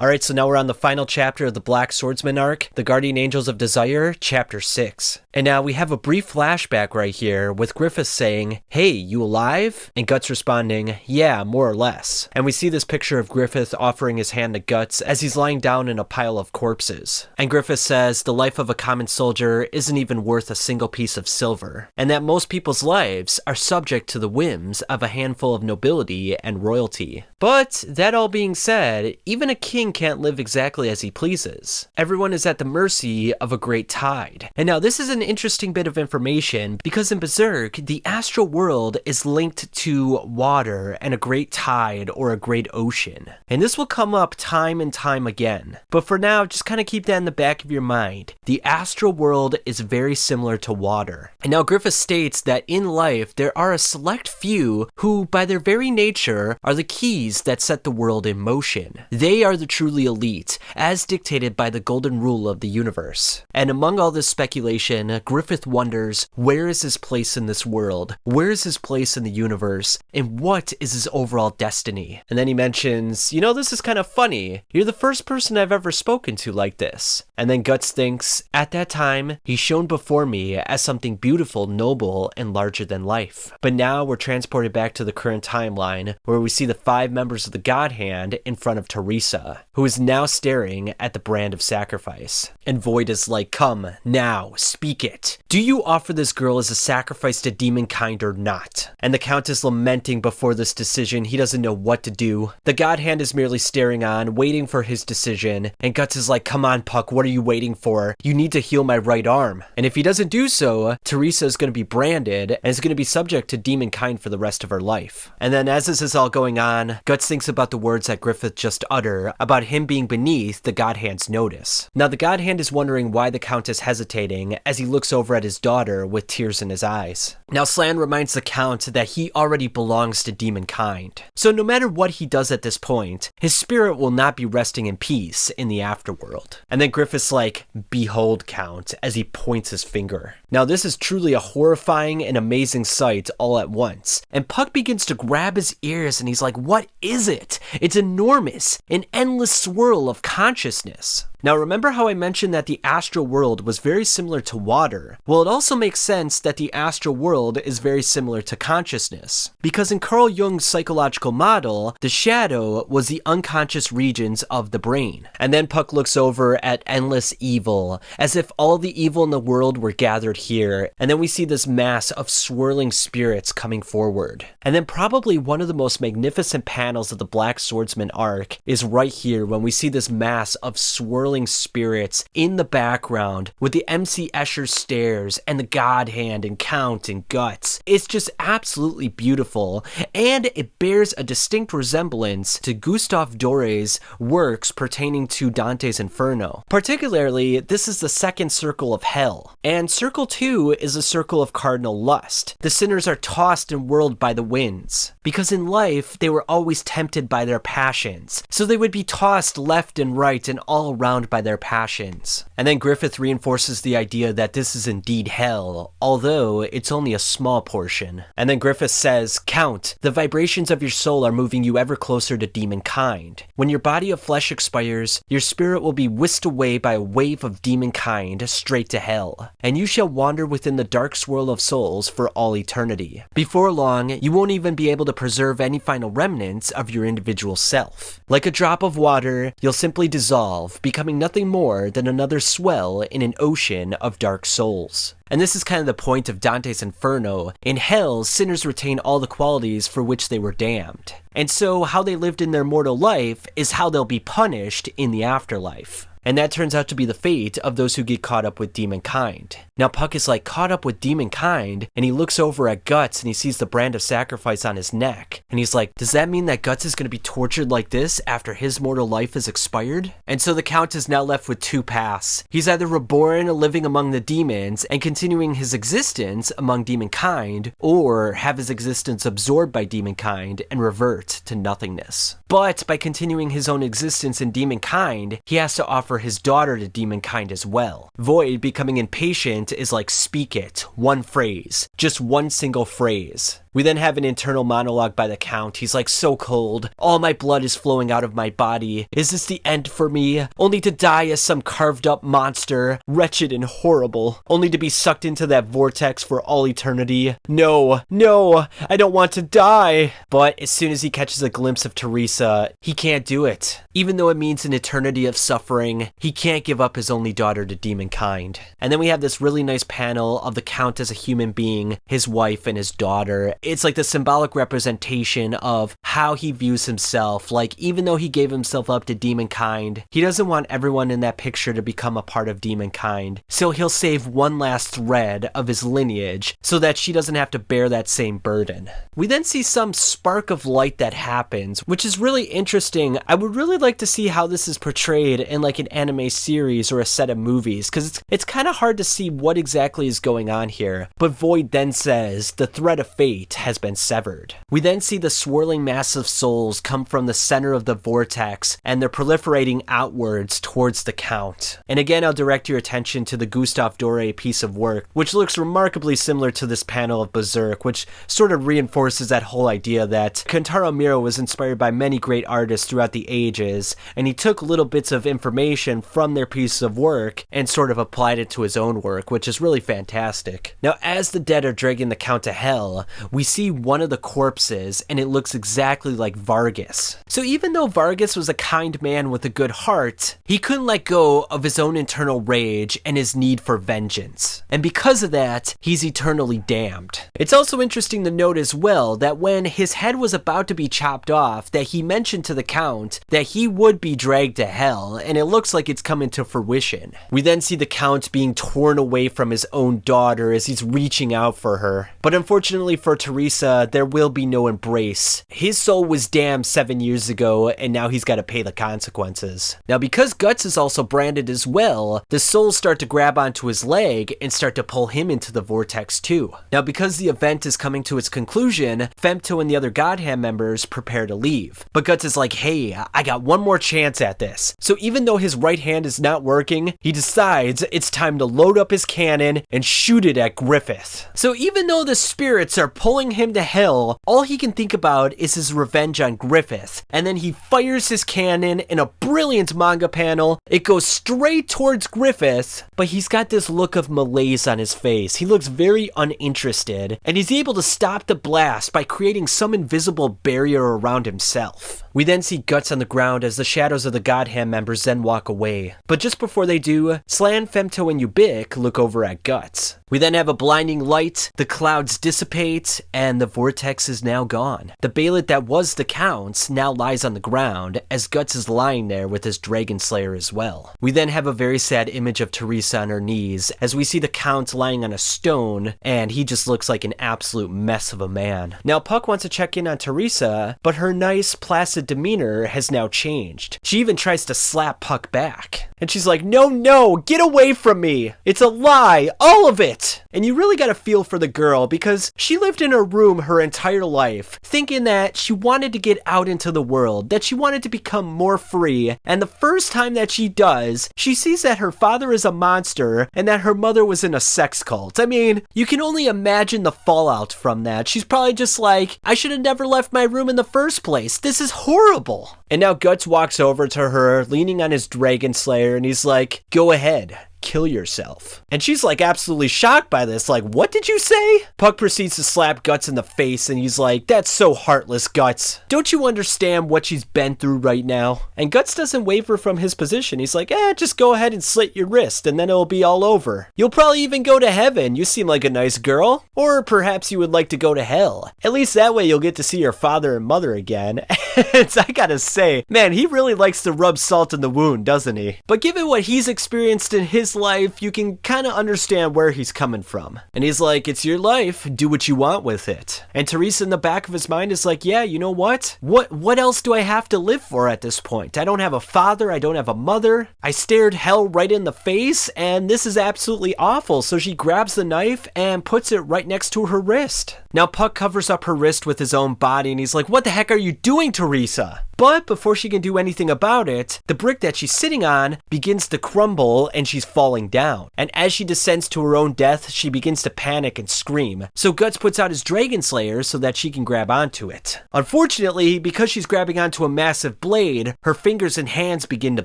Alright, so now we're on the final chapter of the Black Swordsman arc, The Guardian Angels of Desire, Chapter 6. And now we have a brief flashback right here with Griffith saying, hey, you alive? And Guts responding, yeah, more or less. And we see this picture of Griffith offering his hand to Guts as he's lying down in a pile of corpses. And Griffith says the life of a common soldier isn't even worth a single piece of silver, and that most people's lives are subject to the whims of a handful of nobility and royalty. But that all being said, even a king can't live exactly as he pleases. Everyone is at the mercy of a great tide. And now this is an interesting bit of information because in Berserk, the astral world is linked to water and a great tide or a great ocean. And this will come up time and time again. But for now, just kind of keep that in the back of your mind. The astral world is very similar to water. And now Griffith states that in life, there are a select few who, by their very nature, are the keys that set the world in motion. They are the truly elite, as dictated by the golden rule of the universe. And among all this speculation, Griffith wonders, where is his place in this world? Where is his place in the universe? And what is his overall destiny? And then he mentions, you know, this is kind of funny. You're the first person I've ever spoken to like this. And then Guts thinks, at that time, he's shown before me as something beautiful, noble, and larger than life. But now we're transported back to the current timeline, where we see the 5 members of the God Hand in front of Teresa, who is now staring at the brand of sacrifice. And Void is like, come, now, speak it. Do you offer this girl as a sacrifice to demonkind or not? And the Count is lamenting before this decision. He doesn't know what to do. The God Hand is merely staring on, waiting for his decision, and Guts is like, come on, Puck, what are you waiting for? You need to heal my right arm. And if he doesn't do so, Teresa is going to be branded and is going to be subject to demonkind for the rest of her life. And then as this is all going on, Guts thinks about the words that Griffith just uttered about him being beneath the God Hand's notice. Now the God Hand is wondering why the Count is hesitating as he looks over at his daughter with tears in his eyes. Now Slan reminds the Count that he already belongs to demonkind. So no matter what he does at this point, his spirit will not be resting in peace in the afterworld. And then Griffith's like, behold, Count, as he points his finger. Now this is truly a horrifying and amazing sight all at once. And Puck begins to grab his ears and he's like, what is it? It's enormous, an endless swirl of consciousness. Now remember how I mentioned that the astral world was very similar to water? Well, it also makes sense that the astral world is very similar to consciousness. Because in Carl Jung's psychological model, the shadow was the unconscious regions of the brain. And then Puck looks over at endless evil, as if all the evil in the world were gathered here. And then we see this mass of swirling spirits coming forward. And then probably one of the most magnificent panels of the Black Swordsman arc is right here when we see this mass of swirling spirits in the background with the MC Escher stairs and the God Hand and Count and Guts. It's just absolutely beautiful, and it bears a distinct resemblance to Gustave Doré's works pertaining to Dante's Inferno. Particularly, this is the second circle of hell, and circle 2 is a circle of cardinal lust. The sinners are tossed and whirled by the winds, because in life they were always tempted by their passions, so they would be tossed left and right and all around by their passions. And then Griffith reinforces the idea that this is indeed hell, although it's only a small portion. And then Griffith says, Count, the vibrations of your soul are moving you ever closer to demonkind. When your body of flesh expires, your spirit will be whisked away by a wave of demonkind straight to hell, and you shall wander within the dark swirl of souls for all eternity. Before long, you won't even be able to preserve any final remnants of your individual self. Like a drop of water, you'll simply dissolve, becoming nothing more than another swell in an ocean of dark souls. And this is kind of the point of Dante's Inferno. In hell, sinners retain all the qualities for which they were damned. And so how they lived in their mortal life is how they'll be punished in the afterlife. And that turns out to be the fate of those who get caught up with demonkind. Now Puck is like caught up with demonkind, and he looks over at Guts and he sees the brand of sacrifice on his neck. And he's like, does that mean that Guts is going to be tortured like this after his mortal life is expired? And so the Count is now left with 2 paths. He's either reborn living among the demons and continuing his existence among demonkind, or have his existence absorbed by demonkind and revert to nothingness. But by continuing his own existence in demonkind, he has to offer his daughter to demonkind as well. Void, becoming impatient, is like, speak it, one phrase, just one single phrase. We then have an internal monologue by the Count. He's like, so cold. All my blood is flowing out of my body. Is this the end for me? Only to die as some carved up monster, wretched and horrible. Only to be sucked into that vortex for all eternity. No, no, I don't want to die. But as soon as he catches a glimpse of Teresa, he can't do it. Even though it means an eternity of suffering, he can't give up his only daughter to demonkind. And then we have this really nice panel of the Count as a human being, his wife and his daughter. It's like the symbolic representation of how he views himself. Like, even though he gave himself up to demonkind, he doesn't want everyone in that picture to become a part of demonkind. So he'll save one last thread of his lineage so that she doesn't have to bear that same burden. We then see some spark of light that happens, which is really interesting. I would really like to see how this is portrayed in like an anime series or a set of movies, because it's kind of hard to see what exactly is going on here. But Void then says, the thread of fate, rift has been severed. We then see the swirling mass of souls come from the center of the vortex, and they're proliferating outwards towards the Count. And again, I'll direct your attention to the Gustave Doré piece of work, which looks remarkably similar to this panel of Berserk, which sort of reinforces that whole idea that Kentaro Miura was inspired by many great artists throughout the ages, and he took little bits of information from their pieces of work and sort of applied it to his own work, which is really fantastic. Now, as the dead are dragging the Count to hell, we see one of the corpses, and it looks exactly like Vargas. So even though Vargas was a kind man with a good heart, he couldn't let go of his own internal rage and his need for vengeance. And because of that, he's eternally damned. It's also interesting to note as well that when his head was about to be chopped off, that he mentioned to the Count that he would be dragged to hell, and it looks like it's coming to fruition. We then see the Count being torn away from his own daughter as he's reaching out for her. But unfortunately for Teresa, there will be no embrace. His soul was damned 7 years ago, and now he's got to pay the consequences. Now, because Guts is also branded as well, the souls start to grab onto his leg and start to pull him into the vortex too. Now, because the event is coming to its conclusion, Femto and the other GAoD members prepare to leave. But Guts is like, hey, I got one more chance at this. So even though his right hand is not working, he decides it's time to load up his cannon and shoot it at Griffith. So even though the spirits are pulling him to hell, all he can think about is his revenge on Griffith. And then he fires his cannon in a brilliant manga panel. It goes straight towards Griffith, but he's got this look of malaise on his face. He looks very uninterested, and he's able to stop the blast by creating some invisible barrier around himself. We then see Guts on the ground as the shadows of the GAoD members then walk away. But just before they do, Slan, Femto, and Ubik look over at Guts. We then have a blinding light, the clouds dissipate, and the vortex is now gone. The Bailet that was the Count's now lies on the ground, as Guts is lying there with his Dragon Slayer as well. We then have a very sad image of Teresa on her knees, as we see the Count lying on a stone, and he just looks like an absolute mess of a man. Now, Puck wants to check in on Teresa, but her nice, placid demeanor has now changed. She even tries to slap Puck back. And she's like, no, get away from me. It's a lie, all of it. And you really gotta feel for the girl, because she lived in her room her entire life, thinking that she wanted to get out into the world, that she wanted to become more free. And the first time that she does, she sees that her father is a monster and that her mother was in a sex cult. I mean, you can only imagine the fallout from that. She's probably just like, I should have never left my room in the first place. This is horrible. And now Guts walks over to her, leaning on his Dragon Slayer, and he's like, go ahead. Kill yourself. And she's like absolutely shocked by this, like, what did you say? Puck proceeds to slap Guts in the face, and he's like, that's so heartless, Guts. Don't you understand what she's been through right now? And Guts doesn't waver from his position. He's like, just go ahead and slit your wrist, and then it'll be all over. You'll probably even go to heaven. You seem like a nice girl. Or perhaps you would like to go to hell. At least that way you'll get to see your father and mother again. And I gotta say, man, he really likes to rub salt in the wound, doesn't he? But given what he's experienced in his life, you can kind of understand where he's coming from. And he's like, it's your life, do what you want with it. And Teresa in the back of his mind is like, yeah, you know what? What else do I have to live for at this point? I don't have a father, I don't have a mother. I stared hell right in the face, and this is absolutely awful. So she grabs the knife and puts it right next to her wrist. Now Puck covers up her wrist with his own body, and he's like, what the heck are you doing, Teresa? But before she can do anything about it, the brick that she's sitting on begins to crumble and she's falling down. And as she descends to her own death, she begins to panic and scream. So Guts puts out his Dragon Slayer so that she can grab onto it. Unfortunately, because she's grabbing onto a massive blade, her fingers and hands begin to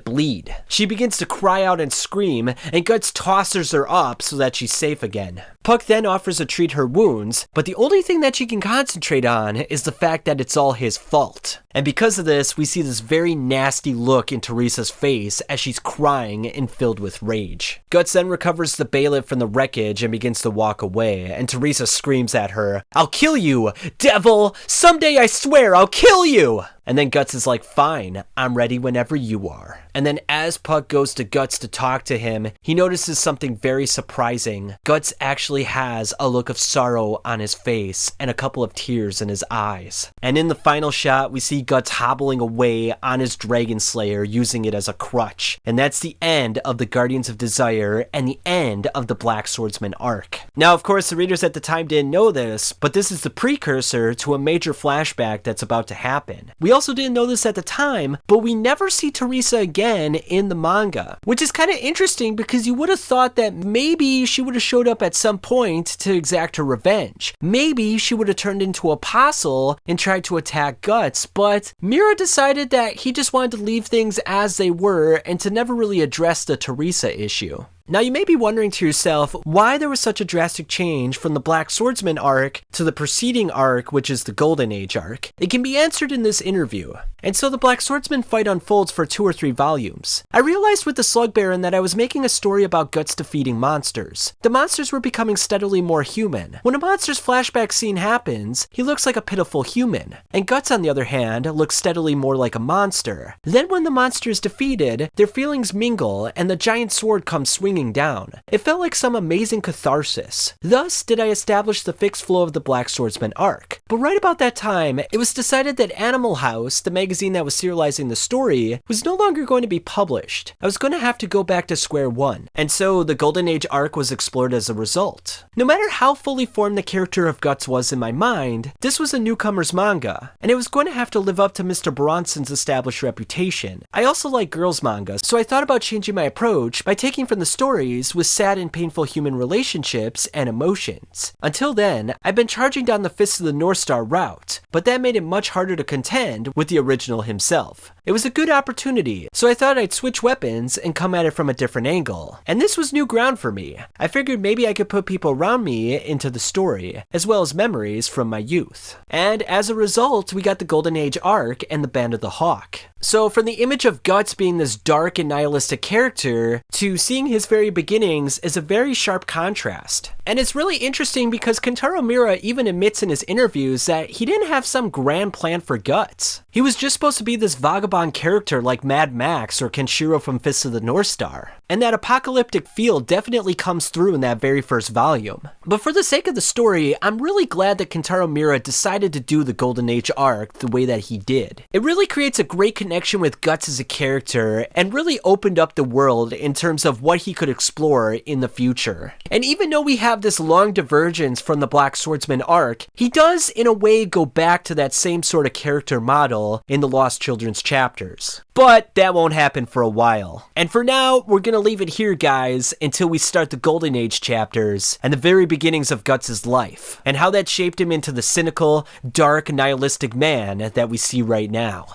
bleed. She begins to cry out and scream, and Guts tosses her up so that she's safe again. Puck then offers to treat her wounds, but the only thing that she can concentrate on is the fact that it's all his fault. And because of this, we see this very nasty look in Teresa's face as she's crying and filled with rage. Guts then recovers the Bailet from the wreckage and begins to walk away, and Teresa screams at her, I'll kill you, devil! Someday I swear I'll kill you! And then Guts is like, fine, I'm ready whenever you are. And then as Puck goes to Guts to talk to him, he notices something very surprising. Guts actually has a look of sorrow on his face and a couple of tears in his eyes. And in the final shot, we see Guts hobbling away on his Dragon Slayer, using it as a crutch. And that's the end of the Guardians of Desire and the end of the Black Swordsman arc. Now, of course, the readers at the time didn't know this, but this is the precursor to a major flashback that's about to happen. We also didn't know this at the time, but we never see Teresa again in the manga, which is kind of interesting because you would have thought that maybe she would have showed up at some point to exact her revenge. Maybe she would have turned into Apostle and tried to attack Guts, but Mira decided that he just wanted to leave things as they were and to never really address the Teresa issue. Now you may be wondering to yourself why there was such a drastic change from the Black Swordsman arc to the preceding arc, which is the Golden Age arc. It can be answered in this interview. And so the Black Swordsman fight unfolds for 2 or 3 volumes. I realized with the Slug Baron that I was making a story about Guts defeating monsters. The monsters were becoming steadily more human. When a monster's flashback scene happens, he looks like a pitiful human. And Guts, on the other hand, looks steadily more like a monster. Then when the monster is defeated, their feelings mingle and the giant sword comes swinging down. It felt like some amazing catharsis. Thus did I establish the fixed flow of the Black Swordsman arc. But right about that time, it was decided that Animal House, the magazine that was serializing the story, was no longer going to be published. I was going to have to go back to square one. And so the Golden Age arc was explored as a result. No matter how fully formed the character of Guts was in my mind, this was a newcomer's manga, and it was going to have to live up to Mr. Bronson's established reputation. I also like girls manga, so I thought about changing my approach by taking from the stories with sad and painful human relationships and emotions. Until then, I've been charging down the Fist of the North Star route, but that made it much harder to contend with the original himself. It was a good opportunity, so I thought I'd switch weapons and come at it from a different angle. And this was new ground for me. I figured maybe I could put people around me into the story, as well as memories from my youth. And as a result, we got the Golden Age arc and the Band of the Hawk. So from the image of Guts being this dark and nihilistic character to seeing his very beginnings is a very sharp contrast. And it's really interesting because Kentaro Miura even admits in his interviews that he didn't have some grand plan for Guts. He was just supposed to be this vagabond character like Mad Max or Kenshiro from Fist of the North Star. And that apocalyptic feel definitely comes through in that very first volume. But for the sake of the story, I'm really glad that Kentaro Miura decided to do the Golden Age arc the way that he did. It really creates a great connection with Guts as a character and really opened up the world in terms of what he could explore in the future. And even though we have this long divergence from the Black Swordsman arc, he does in a way go back to that same sort of character model in the Lost Children's chapters. But that won't happen for a while. And for now, we're gonna leave it here, guys, until we start the Golden Age chapters and the very beginnings of Guts' life and how that shaped him into the cynical, dark, nihilistic man that we see right now.